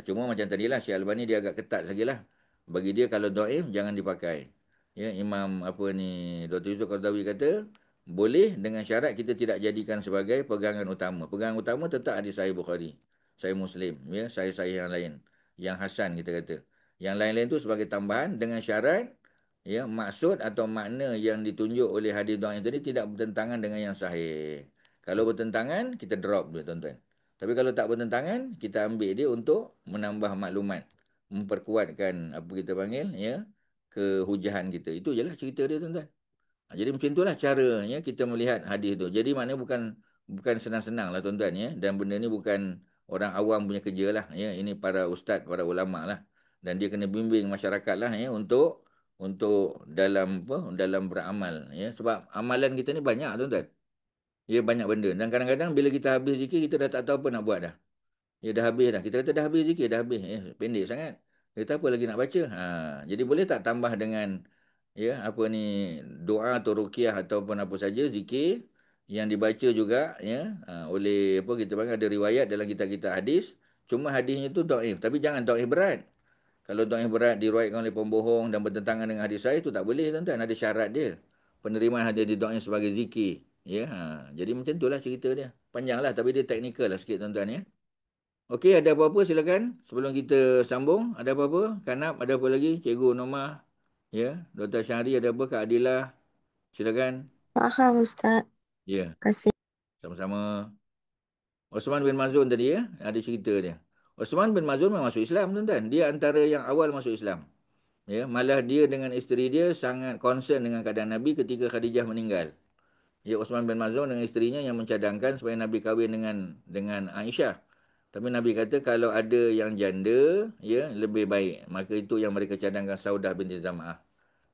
Cuma macam tadilah Syekh Albani dia agak ketat lagi lah. Bagi dia kalau dhaif jangan dipakai. Ya, Imam apa ni Dr. Yusuf Qaradawi kata boleh dengan syarat kita tidak jadikan sebagai pegangan utama. Pegangan utama tetap hadis Sahih Bukhari, Sahih Muslim, ya, Sahih-Sahih yang lain. Yang hasan kita kata. Yang lain-lain tu sebagai tambahan dengan syarat ya maksud atau makna yang ditunjuk oleh hadis dhaif tadi tidak bertentangan dengan yang sahih. Kalau bertentangan kita drop dia tuan-tuan. Tapi kalau tak bertentangan kita ambil dia untuk menambah maklumat, memperkuatkan apa kita panggil ya kehujahan kita. Itu je lah cerita dia tuan-tuan. Jadi macam itulah caranya kita melihat hadis tu. Jadi maknanya bukan bukan senang-senang lah tuan-tuan ya. Dan benda ni bukan orang awam punya kerja lah ya. Ini para ustaz, para ulama lah. Dan dia kena bimbing masyarakat lah ya untuk dalam apa dalam beramal ya. Sebab amalan kita ni banyak tuan-tuan. Ya banyak benda. Dan kadang-kadang bila kita habis zikir kita dah tak tahu apa nak buat dah. Ya dah habis dah. Kita kata dah habis zikir, dah habis. Pendek sangat. Kita apa lagi nak baca? Jadi boleh tak tambah dengan ya apa ni doa atau ruqyah ataupun apa saja zikir yang dibaca juga ya oleh apa kita panggil ada riwayat dalam kitab-kitab hadis. Cuma hadisnya tu dhaif, tapi jangan dhaif berat. Kalau dhaif berat diriwayatkan oleh pembohong dan bertentangan dengan hadis sahih itu tak boleh tuan-tuan, ada syarat dia. Penerimaan hadis di dhaif sebagai zikir. Ya, jadi macam itulah cerita dia. Panjanglah tapi dia teknikal lah sikit tuan-tuan ya. Okey, ada apa-apa silakan sebelum kita sambung. Ada apa-apa? Kanab, ada apa lagi? Cikgu Norma, ya. Dr. Syahri, ada apa? Kak Adilah, silakan. Faham Ustaz. Ya, Terima kasih. sama-sama. Osman bin Mazun tadi ya, ada cerita dia. Osman bin Mazun memang masuk Islam tuan-tuan. Dia antara yang awal masuk Islam. Ya, malah dia dengan isteri dia sangat concern dengan keadaan Nabi ketika Khadijah meninggal. Ya, Osman bin Mazun dengan isterinya yang mencadangkan supaya Nabi kahwin dengan Aisyah. Tapi Nabi kata kalau ada yang janda, ya lebih baik. Maka itu yang mereka cadangkan Saudah binti Zam'ah.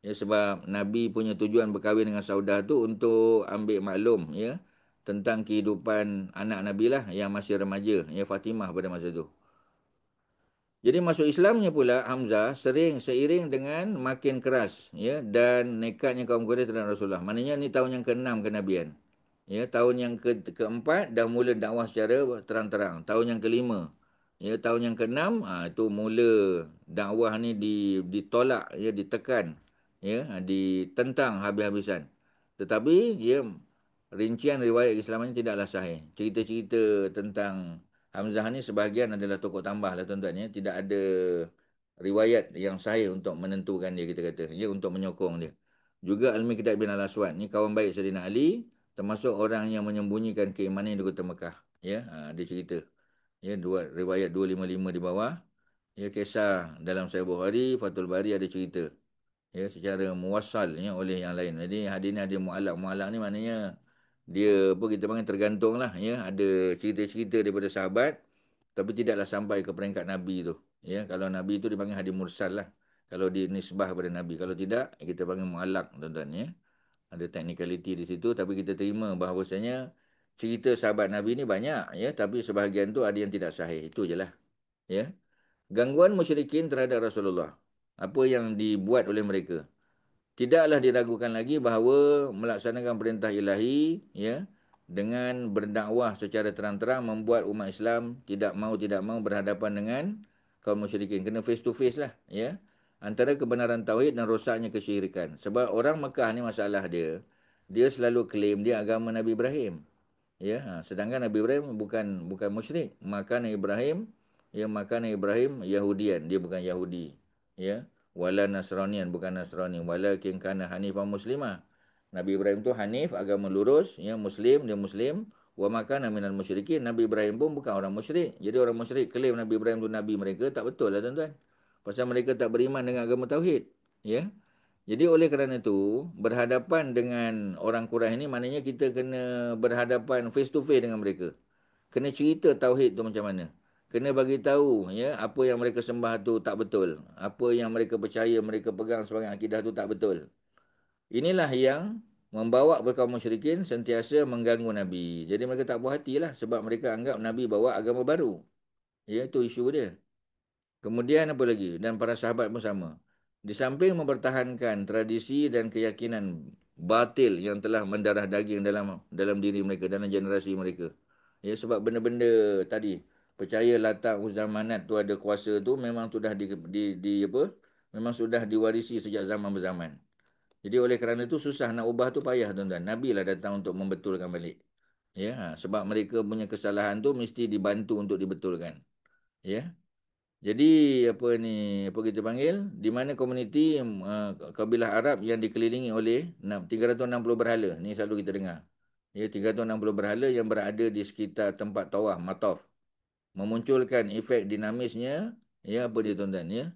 Ya, sebab Nabi punya tujuan berkahwin dengan Saudah tu untuk ambil maklum ya tentang kehidupan anak Nabi lah yang masih remaja, ya Fatimah pada masa tu. Jadi masuk Islamnya pula Hamzah sering seiring dengan makin keras ya dan nekatnya kaum Quraisy terhadap Rasulullah. Maknanya ni tahun yang ke-6 kenabian. Ya, tahun yang keempat dah mula dakwah secara terang-terang. Tahun yang kelima. Ya, tahun yang keenam itu mula dakwah ni ditolak ya ditekan ya ditentang habis-habisan. Tetapi ya rincian riwayat keislaman ini tidaklah sahih. Cerita-cerita tentang Hamzah ni sebahagian adalah tokoh tambah lah tuan-tuan ya. Tidak ada riwayat yang sahih untuk menentukan dia kita kata. Ya untuk menyokong dia. Juga Al-Miqdad bin Al-Aswad ni kawan baik Sayyidina Ali termasuk orang yang menyembunyikan keimanan di kota Mekah. Ya, dia cerita. Ya, riwayat 255 di bawah. Ya, kisah dalam Sahih Bukhari, Fathul Bari ada cerita. Ya, secara muwassal ya oleh yang lain. Jadi hadis ni ada muallak. Muallak ni maknanya dia apa kita panggil tergantung lah ya ada cerita-cerita daripada sahabat tapi tidaklah sampai ke peringkat Nabi tu ya kalau Nabi tu dipanggil hadis mursal lah kalau dinisbah kepada Nabi kalau tidak kita panggil muallak tuan-tuan ya ada technicality di situ tapi kita terima bahawasanya cerita sahabat Nabi ni banyak ya tapi sebahagian tu ada yang tidak sahih itu je lah ya gangguan musyrikin terhadap Rasulullah apa yang dibuat oleh mereka. Tidaklah diragukan lagi bahawa melaksanakan perintah ilahi ya dengan berdakwah secara terang-terang membuat umat Islam tidak mau berhadapan dengan kaum musyrikin. Kena face to face lah ya. Antara kebenaran tauhid dan rosaknya kesyirikan. Sebab orang Mekah ni masalah dia. Dia selalu claim dia agama Nabi Ibrahim. Ya, sedangkan Nabi Ibrahim bukan musyrik. Maka Nabi Ibrahim Yahudian, dia bukan Yahudi. Ya, wala nasranian, bukan nasrani, walakin kana hanifan muslimah. Nabi Ibrahim tu hanif, agama lurus, ya, muslim, dia muslim. Wa makana minal musyrikin. Nabi Ibrahim pun bukan orang musyrik. Jadi orang musyrik klaim Nabi Ibrahim tu nabi mereka, tak betul lah tuan-tuan. Pasal mereka tak beriman dengan agama tauhid. Ya. Jadi oleh kerana itu, berhadapan dengan orang Quraisy ini maknanya kita kena berhadapan face to face dengan mereka. Kena cerita tauhid tu macam mana. Kena bagi tahu ya apa yang mereka sembah tu tak betul. Apa yang mereka percaya, mereka pegang sebagai akidah tu tak betul. Inilah yang membawa kaum musyrikin sentiasa mengganggu Nabi. Jadi mereka tak puas hatilah sebab mereka anggap Nabi bawa agama baru. Ya, itu isu dia. Kemudian apa lagi? Dan para sahabat pun sama. Di samping mempertahankan tradisi dan keyakinan batil yang telah mendarah daging dalam diri mereka, dalam generasi mereka. Ya, sebab benda-benda tadi, percaya Lata Uzza Manat tu ada kuasa tu memang sudah di apa? Memang sudah diwarisi sejak zaman berzaman. Jadi oleh kerana itu susah nak ubah tu payah tuan-tuan. Nabi lah datang untuk membetulkan balik. Ya, sebab mereka punya kesalahan tu mesti dibantu untuk dibetulkan. Ya. Jadi apa ni, apa kita panggil, di mana komuniti kabilah Arab yang dikelilingi oleh 360 berhala. Ni selalu kita dengar. Ya, 360 berhala yang berada di sekitar tempat tawaf, mataf. Memunculkan efek dinamisnya, ya apa dia tuan-tuan, ya.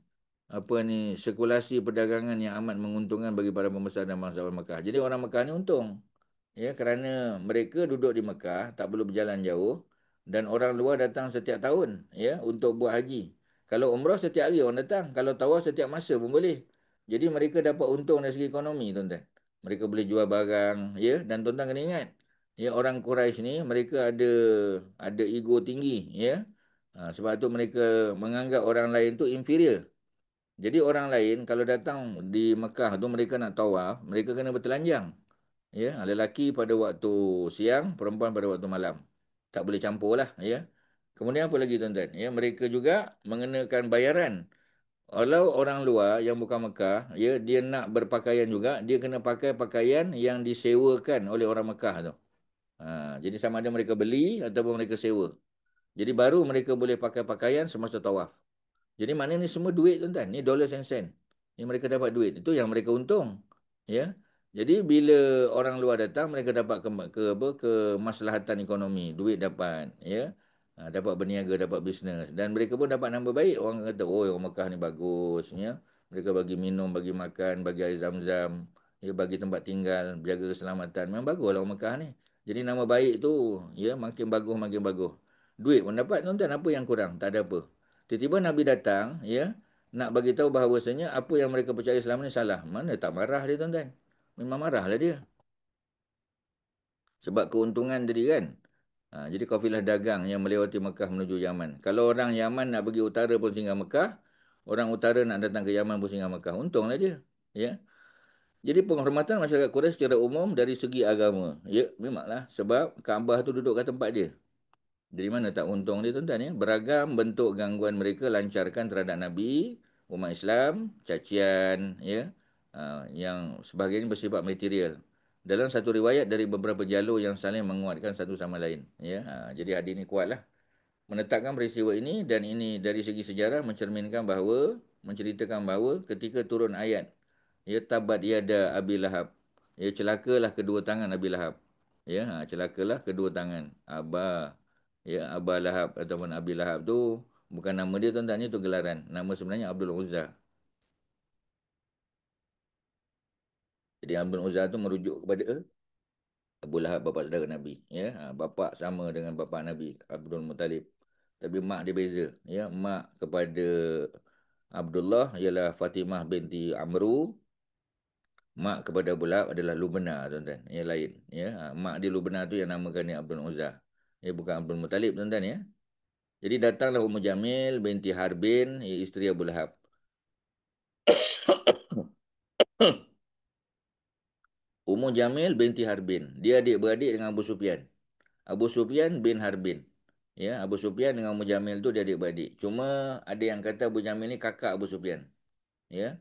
Apa ni, sirkulasi perdagangan yang amat menguntungkan bagi para pembesar dan bangsawan Mekah. Jadi orang Mekah ni untung. Ya, kerana mereka duduk di Mekah, tak perlu berjalan jauh dan orang luar datang setiap tahun ya untuk buat haji. Kalau umrah setiap hari orang datang, kalau tawaf setiap masa pun boleh. Jadi mereka dapat untung dari segi ekonomi tuan-tuan. Mereka boleh jual barang ya, dan tuan-tuan kena ingat, ya orang Quraisy ni mereka ada ego tinggi ya. Sebab tu mereka menganggap orang lain tu inferior. Jadi orang lain kalau datang di Mekah tu mereka nak tawaf, mereka kena bertelanjang. Ya, lelaki pada waktu siang, perempuan pada waktu malam. Tak boleh campur lah, ya. Kemudian apa lagi tuan-tuan? Ya, mereka juga mengenakan bayaran. Kalau orang luar yang bukan Mekah, ya, dia nak berpakaian juga, dia kena pakai pakaian yang disewakan oleh orang Mekah tu. Jadi sama ada mereka beli ataupun mereka sewa. Jadi baru mereka boleh pakai pakaian semasa tawaf. Jadi maknanya ni semua duit tuan-tuan. Ni dollars and cent. Ni mereka dapat duit. Itu yang mereka untung. Ya. Jadi bila orang luar datang mereka dapat kemaslahatan ekonomi, duit dapat, ya. Dapat berniaga, dapat bisnes dan mereka pun dapat nama baik. Orang kata, "Oh, orang Mekah ni bagus," ya. Mereka bagi minum, bagi makan, bagi air zam-zam, ya, bagi tempat tinggal, jaga keselamatan. Memang baguslah orang Mekah ni. Jadi nama baik tu, ya, makin bagus, makin bagus. Duit pun dapat tuan-tuan, apa yang kurang? Tak ada apa. Tiba-tiba Nabi datang, ya, nak bagi tahu bahawasanya apa yang mereka percaya selama ni salah. Mana tak marah dia tuan-tuan? Memang marahlah dia. Sebab keuntungan tadi kan. Jadi kafilah dagang yang melewati Mekah menuju Yaman. Kalau orang Yaman nak pergi utara pun singgah Mekah, orang utara nak datang ke Yaman pun singgah Mekah. Untunglah dia. Ya. Jadi penghormatan masyarakat Quraisy secara umum dari segi agama. Ya, memanglah. Sebab Kaabah tu duduk kat tempat dia. Dari mana tak untung dia tuan-tuan ya. Beragam bentuk gangguan mereka lancarkan terhadap Nabi, umat Islam, cacian, ya, yang sebagainya bersifat material. Dalam satu riwayat dari beberapa jalur yang saling menguatkan satu sama lain. Ya, jadi hadis ini kuatlah. Menetapkan peristiwa ini dan ini dari segi sejarah menceritakan bahawa ketika turun ayat, ya tabat yada Abi Lahab, ya celakalah kedua tangan Abi Lahab. Ya, celakalah kedua tangan ya Aba Lahab ataupun Abi Lahab tu bukan nama dia tuan-tuan, itu gelaran. Nama sebenarnya Abdul Uzza. Jadi Abdul Uzza tu merujuk kepada Abu Lahab, bapa saudara Nabi, ya. Bapa sama dengan bapa Nabi Abdul Muttalib. Tapi mak dia beza, ya. Mak kepada Abdullah ialah Fatimah binti Amru. Mak kepada Abu Lahab adalah Lubna tuan-tuan. Yang lain, ya. Mak dia Lubna tu yang namakan dia Abdul Uzza. Ya, bukan Abdul Muttalib tuan-tuan ya. Jadi datanglah Ummu Jamil binti Harbin, ya, isteri Abu Lahab. Ummu Jamil binti Harbin. Dia adik-beradik dengan Abu Sufyan. Abu Sufyan bin Harbin. Ya, Abu Sufyan dengan Ummu Jamil tu dia adik-beradik. Cuma ada yang kata Abu Jamil ni kakak Abu Sufyan. Ya.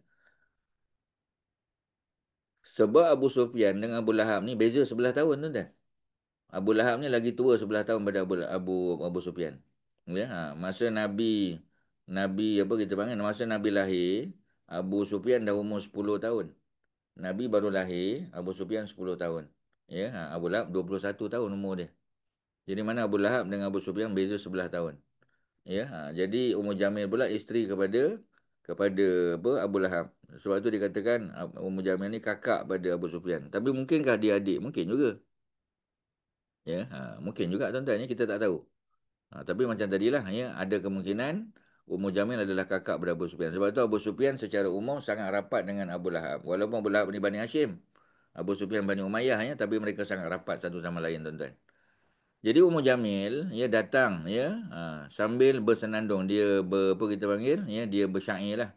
Sebab Abu Sufyan dengan Abu Lahab ni beza 11 tahun tuan-tuan. Abu Lahab ni lagi tua 11 tahun pada Abu Sufyan. Ya, masa Nabi apa kita panggil, masa Nabi lahir, Abu Sufyan dah umur 10 tahun. Nabi baru lahir, Abu Sufyan 10 tahun. Ya, Abu Lahab 21 tahun umur dia. Jadi mana Abu Lahab dengan Abu Sufyan beza 11 tahun. Ya, jadi Ummu Jamil pula isteri kepada apa Abu Lahab. Sebab tu dikatakan Ummu Jamil ni kakak pada Abu Sufyan. Tapi mungkinkah dia adik? Mungkin juga. Ya, mungkin juga tuan-tuan ya, kita tak tahu. Tapi macam tadilah ya, ada kemungkinan Ummu Jamil adalah kakak pada Abu Sufyan. Sebab tu Abu Sufyan secara umum sangat rapat dengan Abu Lahab. Walaupun Abu Lahab ni Bani Hashim, Abu Sufyan Bani Umayyah ya, tapi mereka sangat rapat satu sama lain tuan-tuan. Jadi Ummu Jamil ya datang ya, sambil bersenandung, dia apa kita panggil ya, dia bersyair lah.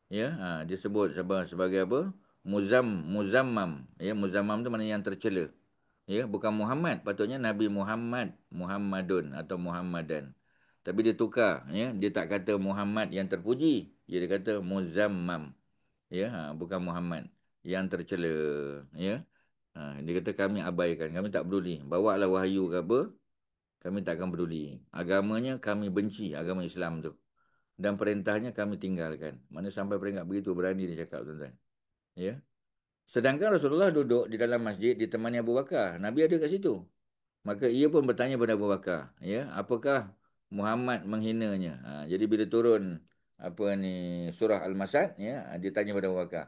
Ya, dia sebut sebagai apa? Muzammam. Ya, muzammam tu maknanya yang tercela. Ya, bukan Muhammad, patutnya Nabi Muhammad, Muhammadun atau Muhammadan. Tapi dia tukar ya, dia tak kata Muhammad yang terpuji, dia kata Muzammam. Ya, bukan Muhammad yang tercela ya. Dia kata kami abaikan, kami tak peduli. Bawalah wahyu ke apa, kami tak akan peduli. Agamanya kami benci, agama Islam tu. Dan perintahnya kami tinggalkan. Mana sampai peringkat begitu berani dia cakap tuan-tuan. Ya. Sedangkan Rasulullah duduk di dalam masjid ditemani Abu Bakar. Nabi ada kat situ. Maka ia pun bertanya pada Abu Bakar, ya, apakah Muhammad menghinanya? Jadi bila turun apa ni surah Al-Masad, ya, dia tanya pada Abu Bakar.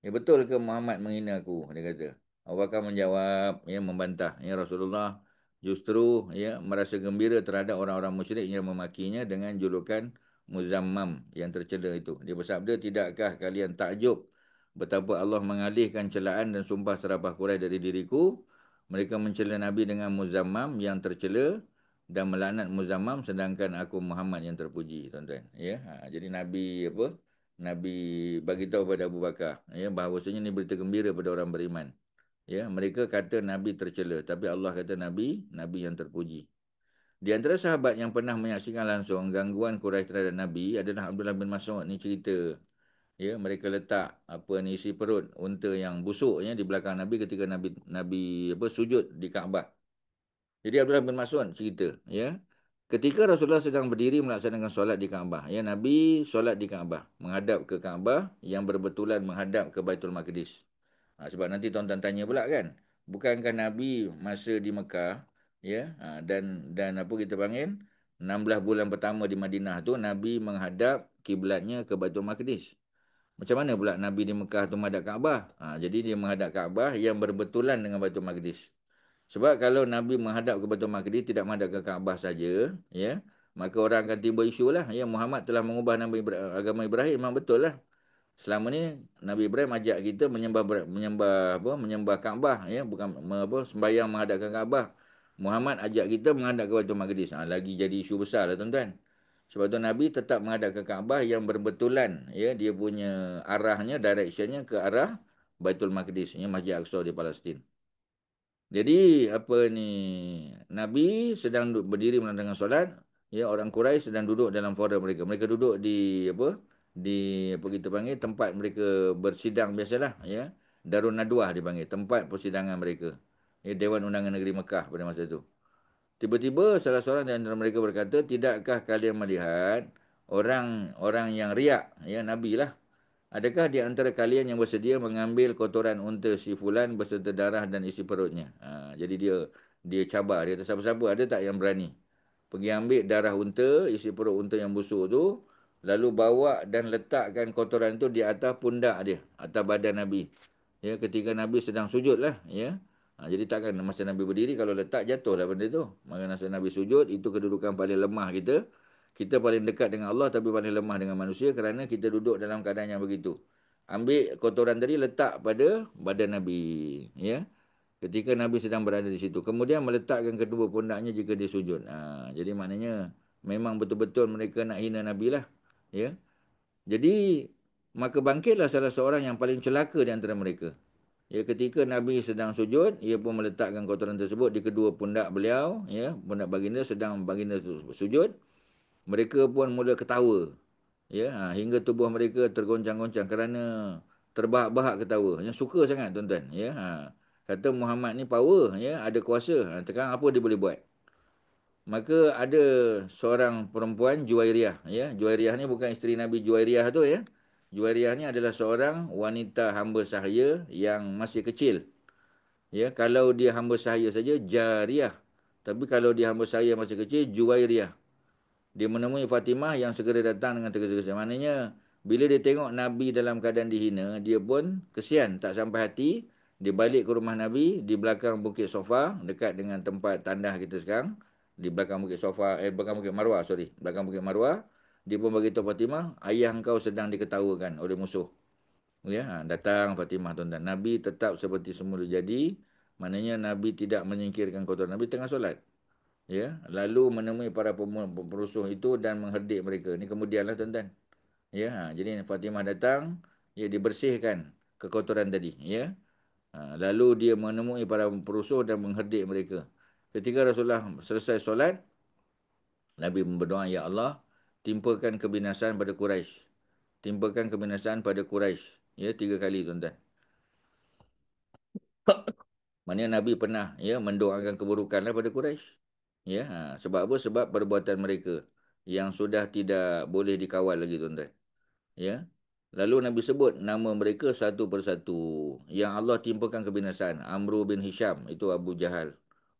Ya, betul ke Muhammad menghina aku? Dia kata. Abu Bakar menjawab, ya, membantah. Ya, Rasulullah justru ya merasa gembira terhadap orang-orang musyrik yang memakinya dengan julukan Muzammam yang tercela itu. Dia bersabda, tidakkah kalian takjub betapa Allah mengalihkan celaan dan sumpah serapah Quraisy dari diriku? Mereka mencela Nabi dengan Muzammam yang tercela dan melaknat Muzammam sedangkan aku Muhammad yang terpuji, tuan-tuan. Ya, jadi Nabi apa? Nabi bagi tahu pada Abu Bakar, ya, bahawasanya ini berita gembira pada orang beriman. Ya, mereka kata Nabi tercela, tapi Allah kata Nabi yang terpuji. Di antara sahabat yang pernah menyaksikan langsung gangguan Quraisy terhadap Nabi adalah Abdullah bin Mas'ud. Ni cerita, ya, mereka letak apa ni isi perut unta yang busuk ya di belakang Nabi ketika Nabi apa sujud di Kaabah. Jadi Abdullah bin Mas'ud cerita, ya. Ketika Rasulullah sedang berdiri melaksanakan solat di Kaabah, ya, Nabi solat di Kaabah, menghadap ke Kaabah yang berbetulan menghadap ke Baitul Maqdis. Sebab nanti tuan-tuan tanya pula kan, bukankah Nabi masa di Mekah, ya, dan apa kita panggil 16 bulan pertama di Madinah tu Nabi menghadap kiblatnya ke Baitul Maqdis. Macam mana pula Nabi di Mekah tu menghadap Kaabah? Jadi dia menghadap Kaabah yang berbetulan dengan Baitul Maqdis. Sebab kalau Nabi menghadap ke Baitul Maqdis tidak menghadap ke Kaabah saja, ya, maka orang akan timbul isu lah, ya, Muhammad telah mengubah agama Ibrahim. Memang betul lah. Selama ni Nabi Ibrahim ajak kita menyembah Kaabah, ya, bukan sembahyang menghadapkan Kaabah. Muhammad ajak kita menghadap ke Baitul Maqdis. Lagi jadi isu besar lah tuan-tuan. Sebab tu Nabi tetap menghadap ke Kaabah yang berbetulan, ya, dia punya arahnya, directionnya ke arah Baitul Maqdis, ya, Masjid Aqsa di Palestin. Jadi apa ni, Nabi sedang berdiri melaksanakan solat, ya, orang Quraisy sedang duduk dalam forum mereka. Mereka duduk di apa? Di apa kita panggil tempat mereka bersidang biasalah, ya. Darun Nadwah dipanggil, tempat persidangan mereka. Ya, Dewan Undangan Negeri Mekah pada masa itu. Tiba-tiba salah seorang di antara mereka berkata, "Tidakkah kalian melihat orang-orang yang riak, ya, Nabi lah. Adakah di antara kalian yang bersedia mengambil kotoran unta si fulan beserta darah dan isi perutnya?" Jadi dia cabar, dia kata, siapa-siapa ada tak yang berani pergi ambil darah unta, isi perut unta yang busuk tu, lalu bawa dan letakkan kotoran tu di atas pundak dia, atas badan Nabi. Ya, ketika Nabi sedang sujud lah, ya. Jadi takkan masa Nabi berdiri, kalau letak jatuhlah benda tu. Maka masa Nabi sujud, itu kedudukan paling lemah kita. Kita paling dekat dengan Allah tapi paling lemah dengan manusia kerana kita duduk dalam keadaan yang begitu. Ambil kotoran tadi letak pada badan Nabi, ya. Ketika Nabi sedang berada di situ. Kemudian meletakkan kedua pundaknya jika dia sujud. Jadi maknanya memang betul-betul mereka nak hina Nabi lah, ya. Jadi maka bangkitlah salah seorang yang paling celaka di antara mereka. Ya, ketika Nabi sedang sujud, ia pun meletakkan kotoran tersebut di kedua pundak beliau, ya, pundak baginda sedang baginda sujud. Mereka pun mula ketawa. Ya, hingga tubuh mereka tergoncang-goncang kerana terbahak-bahak ketawa. Yang suka sangat tuan-tuan, ya. Kata Muhammad ni power, ya, ada kuasa. Sekarang apa dia boleh buat? Maka ada seorang perempuan Juwairiyah, ya. Juwairiyah ni bukan isteri Nabi Juwairiyah tu, ya. Juwairiyah ni adalah seorang wanita hamba sahaya yang masih kecil. Ya, kalau dia hamba sahaya saja Jariyah. Tapi kalau dia hamba sahaya masih kecil, Juwairiyah. Dia menemui Fatimah yang segera datang dengan tergesa-gesa. Maknanya, bila dia tengok Nabi dalam keadaan dihina, dia pun kesian, tak sampai hati. Dia balik ke rumah Nabi di belakang Bukit Sofa, dekat dengan tempat tandah kita sekarang. Di belakang Bukit Sofa, belakang Bukit Marwah, sorry. Belakang Bukit Marwah. Dia pun beritahu Fatimah, ayah engkau sedang diketawakan oleh musuh. Ya, datang Fatimah tuan-tuan. Nabi tetap seperti semula jadi. Maknanya Nabi tidak menyingkirkan kotoran. Nabi tengah solat. Ya, lalu menemui para perusuh itu dan mengherdik mereka. Ini kemudianlah tuan-tuan. Ya, jadi Fatimah datang, ya dibersihkan kekotoran tadi, ya. Lalu dia menemui para perusuh dan mengherdik mereka. Ketika Rasulullah selesai solat, Nabi berdoa, ya Allah, timpakan kebinasaan pada Quraisy. Timpakan kebinasaan pada Quraisy. Ya, 3 kali tuan-tuan. Maknanya Nabi pernah ya mendoakan keburukanlah pada Quraisy. Ya, sebab apa? Sebab perbuatan mereka yang sudah tidak boleh dikawal lagi tuan-tuan. Ya. Lalu Nabi sebut nama mereka satu persatu. Yang Allah timpakan kebinasaan. Amru bin Hisham, itu Abu Jahal.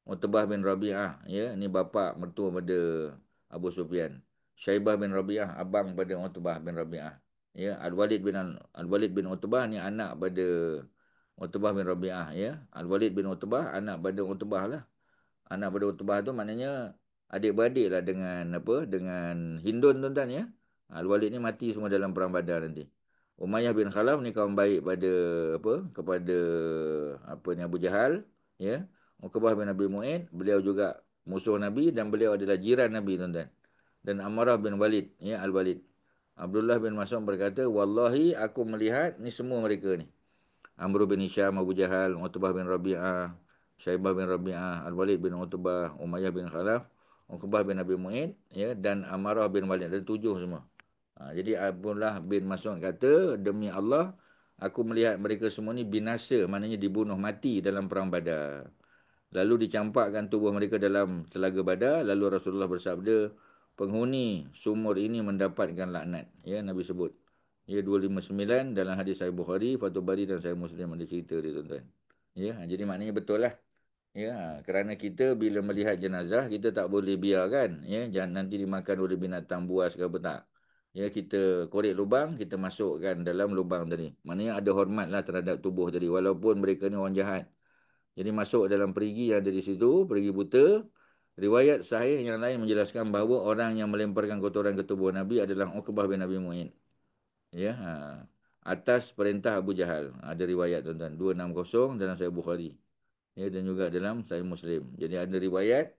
Utbah bin Rabi'ah, ya, ini bapa mertua pada Abu Sufyan. Syaibah bin Rabi'ah, abang pada Utbah bin Rabi'ah. Ya, Al-Walid bin Utbah ni anak pada Utbah bin Rabi'ah, ya. Al-Walid bin Utbah anak pada Utbah lah. Anak pada Utbah tu maknanya adik-beradik lah dengan apa? Dengan Hindun tuan-tuan, ya. Al-Walid ni mati semua dalam perang Badar nanti. Umayyah bin Khalaf ni kawan baik pada apa? Kepada apa ni Abu Jahal, ya. Uqbah bin Abi Mu'aid, beliau juga musuh Nabi dan beliau adalah jiran Nabi tuan-tuan. Dan Ammarah bin Walid, ya, Al-Walid. Abdullah bin Mas'ud berkata, "Wallahi aku melihat ni semua mereka ni. Amr bin Hisham, Abu Jahal, Utbah bin Rabi'ah, Syaibah bin Rabi'ah, Al-Walid bin Utbah, Umayyah bin Khalaf, Uqbah bin Abi Mu'aid, ya, dan Ammarah bin Walid. Ada 7 semua. Jadi Abdullah bin Mas'ud kata, demi Allah, aku melihat mereka semua ni binasa, maknanya dibunuh mati dalam perang Badar. Lalu dicampakkan tubuh mereka dalam telaga Badar. Lalu Rasulullah bersabda, penghuni sumur ini mendapatkan laknat. Ya, Nabi sebut. Ya, 259 dalam hadis Sahih Bukhari, Fathul Bari dan Sahih Muslim ada cerita dia tuan-tuan. Ya, jadi maknanya betul lah. Ya, kerana kita bila melihat jenazah, kita tak boleh biarkan. Ya, jangan nanti dimakan oleh binatang buas ke apa tak. Ya, kita korek lubang, kita masukkan dalam lubang tadi. Maknanya ada hormat lah terhadap tubuh tadi. Walaupun mereka ni orang jahat. Jadi masuk dalam perigi yang ada di situ, perigi buta. Riwayat sahih yang lain menjelaskan bahawa orang yang melemparkan kotoran ke tubuh Nabi adalah Uqbah bin Abi Mu'aid. Ya, atas perintah Abu Jahal. Ada riwayat tuan-tuan, 260 dalam Sahih Bukhari. Ya, dan juga dalam Sahih Muslim. Jadi ada riwayat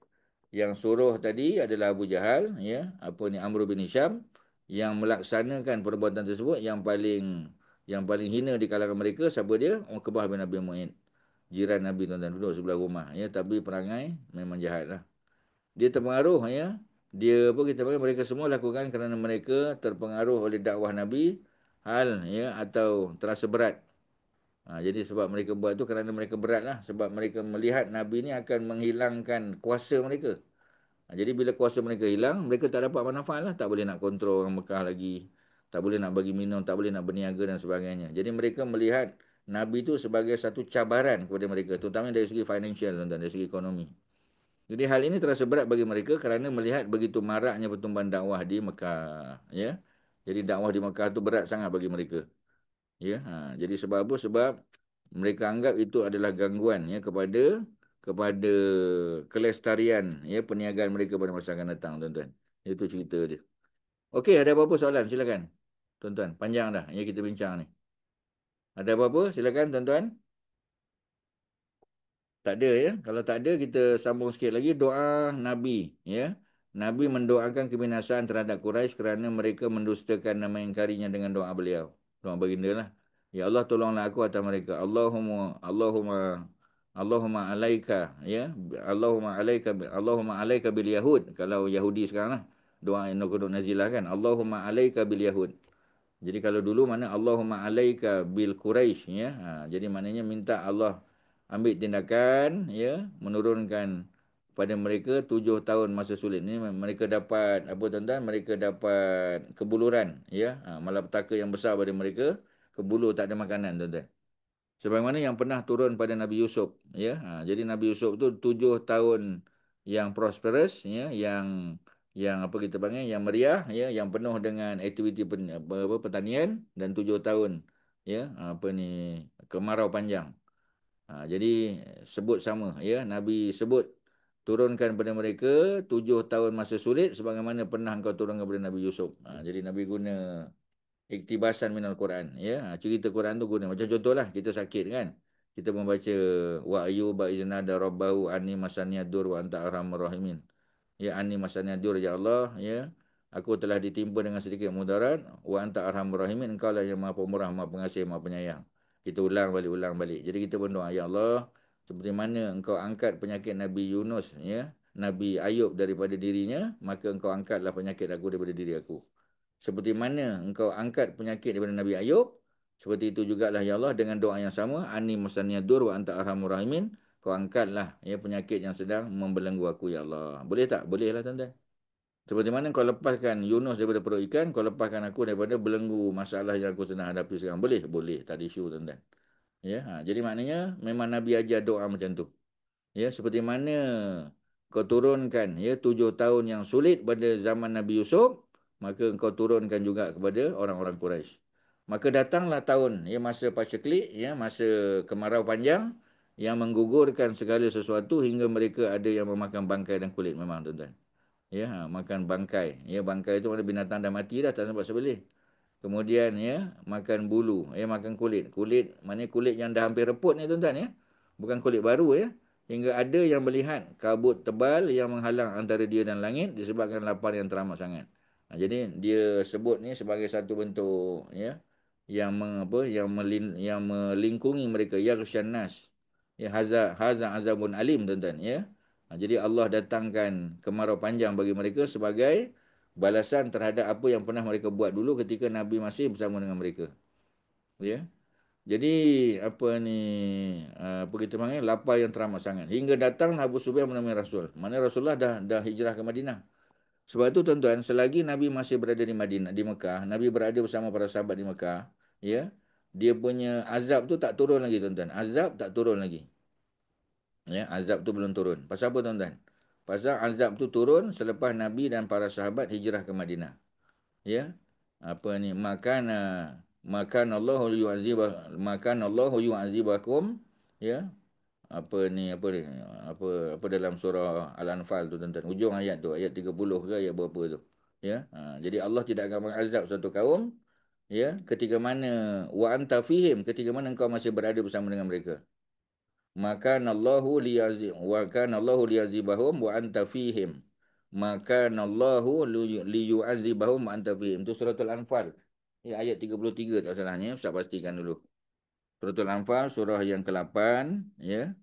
yang suruh tadi adalah Abu Jahal, ya, apa ni Amr bin Hisham, yang melaksanakan perbuatan tersebut yang paling hina di kalangan mereka siapa dia? Uqbah bin Abi Mu'aid. Jiran Nabi tuan-tuan, duduk sebelah rumah, ya, tapi perangai memang jahat lah. Dia terpengaruh, ya. Dia apa kita panggil, mereka semua lakukan kerana mereka terpengaruh oleh dakwah Nabi, ya, atau terasa berat. Jadi sebab mereka buat tu kerana mereka berat lah. Sebab mereka melihat Nabi ni akan menghilangkan kuasa mereka. Jadi bila kuasa mereka hilang, mereka tak dapat manfaat lah. Tak boleh nak kontrol orang Mekah lagi. Tak boleh nak bagi minum, tak boleh nak berniaga dan sebagainya. Jadi mereka melihat Nabi tu sebagai satu cabaran kepada mereka. Terutama dari segi financial, tuan-tuan, dari segi ekonomi. Jadi hal ini terasa berat bagi mereka kerana melihat begitu maraknya pertumbuhan dakwah di Mekah. Ya. Jadi dakwah di Mekah tu berat sangat bagi mereka. Ya, jadi sebab apa? Sebab mereka anggap itu adalah gangguan, ya, kepada kelestarian, ya, perniagaan mereka pada masa akan datang, tuan-tuan. Itu cerita dia. Okey, ada apa-apa soalan? Silakan. Tuan-tuan, panjang dah ya kita bincang ni. Ada apa-apa? Silakan tuan-tuan. Tak ada, ya. Kalau tak ada, kita sambung sikit lagi doa Nabi, ya. Nabi mendoakan kebinasaan terhadap Quraisy kerana mereka mendustakan nama ingkarinya dengan doa beliau. Doa baginda lah. Ya Allah, tolonglah aku atas mereka. Allahumma alaika, ya. Allahumma alaika bil Yahud. Kalau Yahudi sekarang lah. Doa yang nak nazilah kan. Allahumma alaika bil Yahud. Jadi kalau dulu mana Allahumma alaika bil Quraisy, ya. Jadi maknanya minta Allah ambil tindakan, ya, menurunkan pada mereka 7 tahun masa sulit. Ini mereka dapat apa tuan-tuan? Mereka dapat kebuluran, ya. Malapetaka yang besar pada mereka, kebulu tak ada makanan tuan-tuan. Sebagaimana yang pernah turun pada Nabi Yusuf, ya. Jadi Nabi Yusuf tu 7 tahun yang prosperous, ya, yang apa kita panggil, yang meriah, ya, yang penuh dengan aktiviti pertanian, dan 7 tahun, ya, apa ni, kemarau panjang. Jadi sebut sama, ya, Nabi sebut turunkan pada mereka 7 tahun masa sulit sebagaimana pernah engkau turunkan kepada Nabi Yusuf. Jadi Nabi guna iktibasan minal Quran, ya. Cerita Quran tu guna macam contohlah kita sakit kan, kita membaca wa ayyuba iznada rabbahu anni masaniya dur wa anta arhamur rahimin. Ya anni masaniya dur, ya Allah, ya, aku telah ditimpa dengan sedikit mudarat, wa anta arhamur rahimin, engkau lah yang maha pemurah, maha pengasih, maha penyayang. Kita ulang balik. Jadi kita berdoa, ya Allah, seperti mana engkau angkat penyakit Nabi Yunus, ya, Nabi Ayub daripada dirinya, maka engkau angkatlah penyakit aku daripada diri aku. Seperti mana engkau angkat penyakit daripada Nabi Ayub, seperti itu jugalah ya Allah, dengan doa yang sama, Ani masaniyadur wa anta arhamur rahimin, kau angkatlah, ya, penyakit yang sedang membelenggu aku, ya Allah. Boleh tak? Boleh lah tuan-tuan. Seperti mana kau lepaskan Yunus daripada perut ikan, kau lepaskan aku daripada belenggu masalah yang aku sedang hadapi sekarang. Boleh? Boleh. Tak ada isu tuan-tuan. Ya, jadi maknanya memang Nabi ajar doa macam tu. Ya, seperti mana kau turunkan, ya, 7 tahun yang sulit pada zaman Nabi Yusuf, maka engkau turunkan juga kepada orang-orang Quraisy. Maka datanglah tahun, ya, masa paceklik, ya, masa kemarau panjang yang menggugurkan segala sesuatu hingga mereka ada yang memakan bangkai dan kulit, memang tuan-tuan. Ya, makan bangkai. Ya, bangkai itu mana binatang dah mati dah, tak sempat sembelih. Kemudian, ya, makan bulu, ya, makan kulit. Kulit, maknanya kulit yang dah hampir reput ni tuan-tuan, ya. Bukan kulit baru, ya. Hingga ada yang melihat kabut tebal yang menghalang antara dia dan langit disebabkan lapar yang teramat sangat. Jadi dia sebut ni sebagai satu bentuk, ya, yang yang melingkungi mereka, yaghsyan nas. Ya, haza azabun alim tuan-tuan, ya. Jadi Allah datangkan kemarau panjang bagi mereka sebagai balasan terhadap apa yang pernah mereka buat dulu ketika Nabi masih bersama dengan mereka. Ya. Jadi apa ni, apa kita panggil, lapar yang teramat sangat. Hingga datang Abu Sufyan menemui Rasul. Mana Rasulullah dah hijrah ke Madinah. Sebab itu tuan-tuan, selagi Nabi masih berada di Madinah, di Mekah, Nabi berada bersama para sahabat di Mekah, ya, dia punya azab tu tak turun lagi tuan-tuan. Azab tak turun lagi. Ya, azab tu belum turun. Pasal apa tuan-tuan? Pasal azab tu turun selepas Nabi dan para sahabat hijrah ke Madinah. Ya. Apa ni? Makan Allahu yu'azibakum, ya. Apa dalam surah Al-Anfal tu tuan-tuan. Hujung ayat tu, ayat 30 ke ayat berapa tu. Ya. Jadi Allah tidak akan mengazab satu kaum, ya, ketika mana wa anta fihim, ketika mana engkau masih berada bersama dengan mereka. Allahu liyazibahum wa anta fihim. Allahu liyu'azibahum wa anta fihim. Itu suratul Anfal. Ya, ayat 33 tak salahnya. Ustaz pastikan dulu. Suratul Anfal, surah yang ke-8. Ya.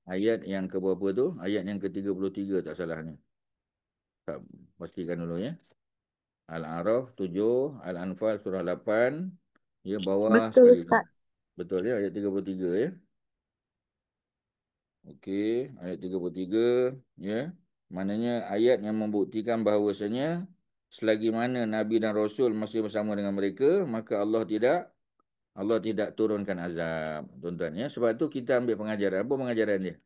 Ayat yang ke berapa tu? Ayat yang ke-33 tak salahnya. Ustaz pastikan dulu, ya. Al-A'raf 7, Al-Anfal surah 8. Ya, bawah Betul, sekali tu. Ustaz. Betul, ya, ayat 33, ya. Okey, ayat 33, ya. Maknanya ayat yang membuktikan bahawasanya selagi mana Nabi dan Rasul masih bersama dengan mereka, maka Allah tidak turunkan azab, tuan-tuan, ya. Sebab tu kita ambil pengajaran. Apa pengajaran dia?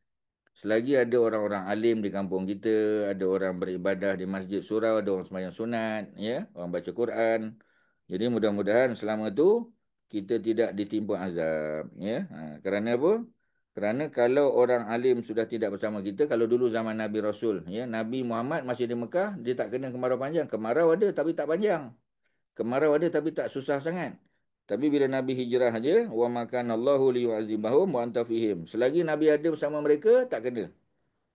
Selagi ada orang-orang alim di kampung kita, ada orang beribadah di masjid surau, ada orang sembahyang sunat, ya, orang baca Quran. Jadi mudah-mudahan selama tu kita tidak ditimpa azab, ya. Kerana apa? Kerana kalau orang alim sudah tidak bersama kita, kalau dulu zaman Nabi Rasul, ya, Nabi Muhammad masih di Mekah, dia tak kena kemarau panjang. Kemarau ada tapi tak panjang. Kemarau ada tapi tak susah sangat. Tapi bila Nabi hijrah aja, wa makanallahu liyu'azibahum wa anta fihim. Selagi Nabi ada bersama mereka, tak kena.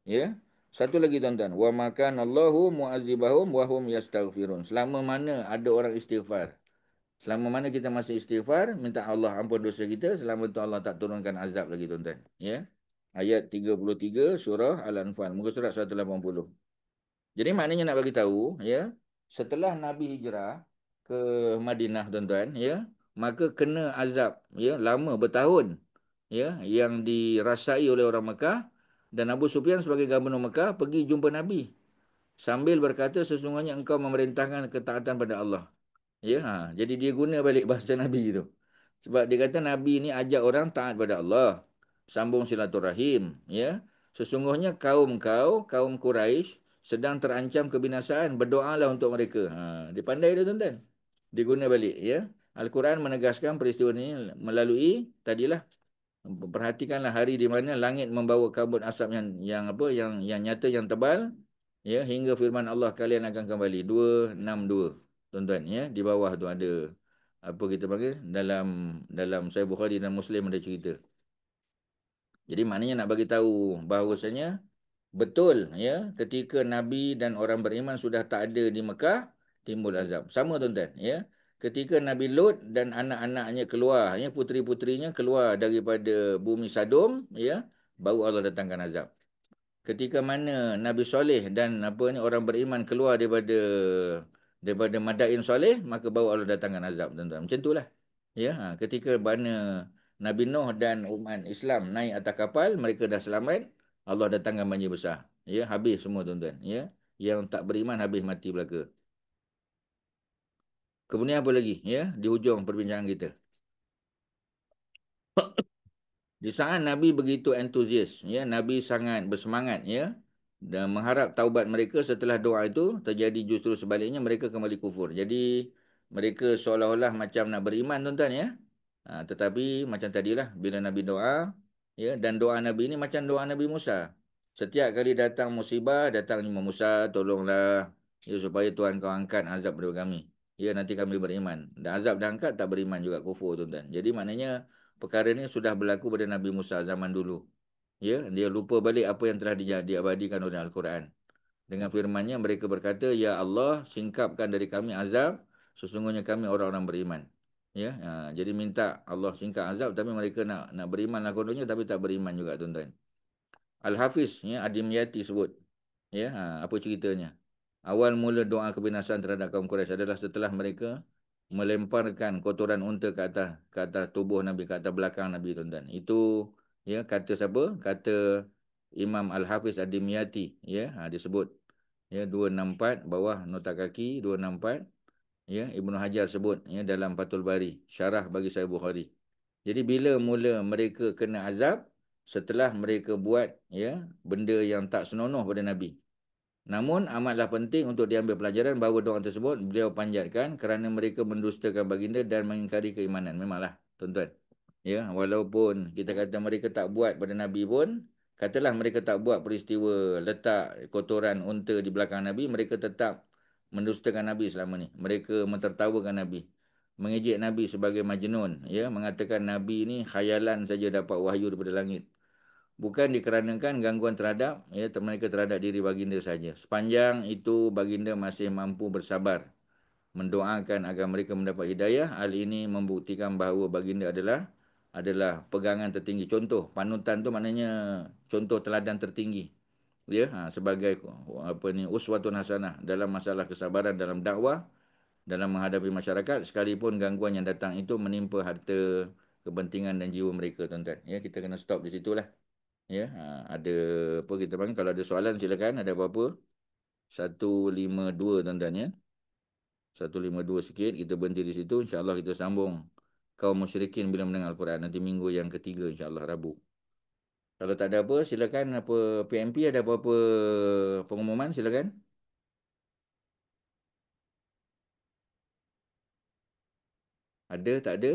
Ya. Satu lagi tuan-tuan, wa makanallahu mu'azibahum wa hum yastaghfirun. Selama mana ada orang istighfar. Selama mana kita masih istighfar, minta Allah ampun dosa kita, selama itu Allah tak turunkan azab lagi tuan-tuan. Ya. Ayat 33 surah Al-Anfal, muka surat 180. Jadi maknanya nak bagi tahu, ya, setelah Nabi hijrah ke Madinah tuan-tuan, ya, maka kena azab, ya, lama bertahun, ya, yang dirasai oleh orang Mekah, Dan Abu Sufyan sebagai gubernur Mekah pergi jumpa Nabi sambil berkata sesungguhnya engkau memerintahkan ketaatan pada Allah. Ya, jadi dia guna balik bahasa Nabi tu. Sebab dia kata Nabi ni ajak orang taat pada Allah, sambung silaturahim, ya. Sesungguhnya kaum Quraisy sedang terancam kebinasaan, berdoalah untuk mereka. Dia pandai dia tuan-tuan. Dia guna balik, ya. Al-Quran menegaskan peristiwa ini melalui tadilah, perhatikanlah hari di mana langit membawa kabut asap yang nyata, yang tebal, ya, hingga firman Allah kalian akan kembali 262 tuan-tuan, ya. Di bawah tu ada apa kita panggil, dalam Sahih Bukhari dan Muslim ada cerita. Jadi maknanya nak bagi tahu bahawasanya betul, ya, ketika Nabi dan orang beriman sudah tak ada di Mekah, timbul azab. Sama tuan-tuan, ya. Ketika Nabi Lut dan anak-anaknya keluar, ya, puteri-puterinya keluar daripada bumi Sadom, ya, baru Allah datangkan azab. Ketika mana Nabi Soleh dan orang beriman keluar daripada Madain Soleh, maka baru Allah datangkan azab, tuan-tuan. Macam itulah. Ya, ketika mana Nabi Nuh dan umat Islam naik atas kapal, mereka dah selamat, Allah datangkan banjir besar. Ya, habis semua, tuan-tuan. Ya, yang tak beriman habis mati belaka. Kemudian apa lagi? Ya, di hujung perbincangan kita. Di saat Nabi begitu antusias, ya, Nabi sangat bersemangat, ya, dan mengharap taubat mereka. Setelah doa itu terjadi justru sebaliknya, mereka kembali kufur. Jadi mereka seolah-olah macam nak beriman, tuan-tuan, ya. Tetapi macam tadilah, bila Nabi doa, ya, dan doa Nabi ini macam doa Nabi Musa. Setiap kali datang musibah, datang Imam Musa, tolonglah, ya, supaya Tuhan kau angkat azab daripada kami. Ya, nanti kami beriman. Dan azab dah angkat, tak beriman juga, kufur, tuan-tuan. Jadi maknanya perkara ini sudah berlaku pada Nabi Musa zaman dulu. Ya, dia lupa balik apa yang telah diabadikan oleh Al-Quran. Dengan firman-Nya mereka berkata, ya Allah, singkapkan dari kami azab, sesungguhnya kami orang-orang beriman. Ya, jadi minta Allah singkap azab, tapi mereka nak beriman lah kononnya, tapi tak beriman juga, tuan-tuan. Al-Hafiz, ya, Ad-Dimyati sebut, ya, apa ceritanya? Awal mula doa kebinasan terhadap kaum Quraisy adalah setelah mereka melemparkan kotoran unta ke atas tubuh Nabi, ke atas belakang Nabi, tuan-tuan. Itu, ya, kata siapa? Kata Imam Al-Hafiz Ad-Dimyati, ya, disebut, ya, 264 bawah nota kaki 264, ya, Ibnu Hajar sebut, ya, dalam Fathul Bari, syarah bagi Sahih Bukhari. Jadi bila mula mereka kena azab setelah mereka buat, ya, benda yang tak senonoh pada Nabi. Namun amatlah penting untuk diambil pelajaran bahawa doa tersebut beliau panjatkan kerana mereka mendustakan baginda dan mengingkari keimanan. Memanglah, tuan-tuan. Ya, walaupun kita kata mereka tak buat pada Nabi pun, katalah mereka tak buat peristiwa letak kotoran unta di belakang Nabi, mereka tetap mendustakan Nabi selama ni. Mereka mentertawakan Nabi, mengejek Nabi sebagai majnun, ya, mengatakan Nabi ni khayalan saja dapat wahyu daripada langit. Bukan dikarenakan gangguan terhadap, ya, mereka terhadap diri baginda saja. Sepanjang itu baginda masih mampu bersabar, mendoakan agar mereka mendapat hidayah. Hal ini membuktikan bahawa baginda adalah pegangan tertinggi. Contoh, panutan tu maknanya contoh teladan tertinggi. Ya, sebagai uswatun hasanah dalam masalah kesabaran dalam dakwah, dalam menghadapi masyarakat, sekalipun gangguan yang datang itu menimpa harta, kepentingan dan jiwa mereka, tuan-tuan. Ya, kita kena stop di situlah. Ya, ada apa kita panggil, kalau ada soalan silakan, ada apa-apa. 152, tuan-tuan, ya. 152 sikit, kita berhenti di situ. InsyaAllah kita sambung kaum musyrikin bila mendengar Al-Quran. Nanti minggu yang ketiga, insyaAllah, Rabu. Kalau tak ada apa, silakan. PMP ada apa-apa pengumuman, silakan. Ada, tak ada?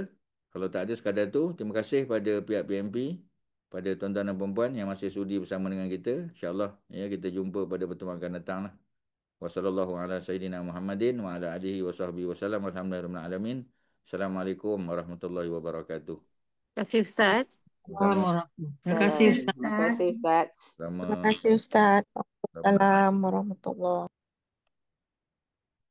Kalau tak ada sekadar tu, terima kasih pada pihak PMP, pada tuan-tuan dan perempuan yang masih sudi bersama dengan kita. InsyaAllah, ya, kita jumpa pada pertemuan akan datang lah. Wassalamualaikum ala sayyidina Muhammadin wa ala alihi wa sahbihi wasallam. Alhamdulillahirrahmanirrahim. Assalamualaikum warahmatullahi wabarakatuh. Terima kasih Ustaz. Terima kasih, Ustaz. Terima kasih, Ustaz. Sama. Terima kasih Ustaz. Sama. Assalamualaikum warahmatullahi wabarakatuh.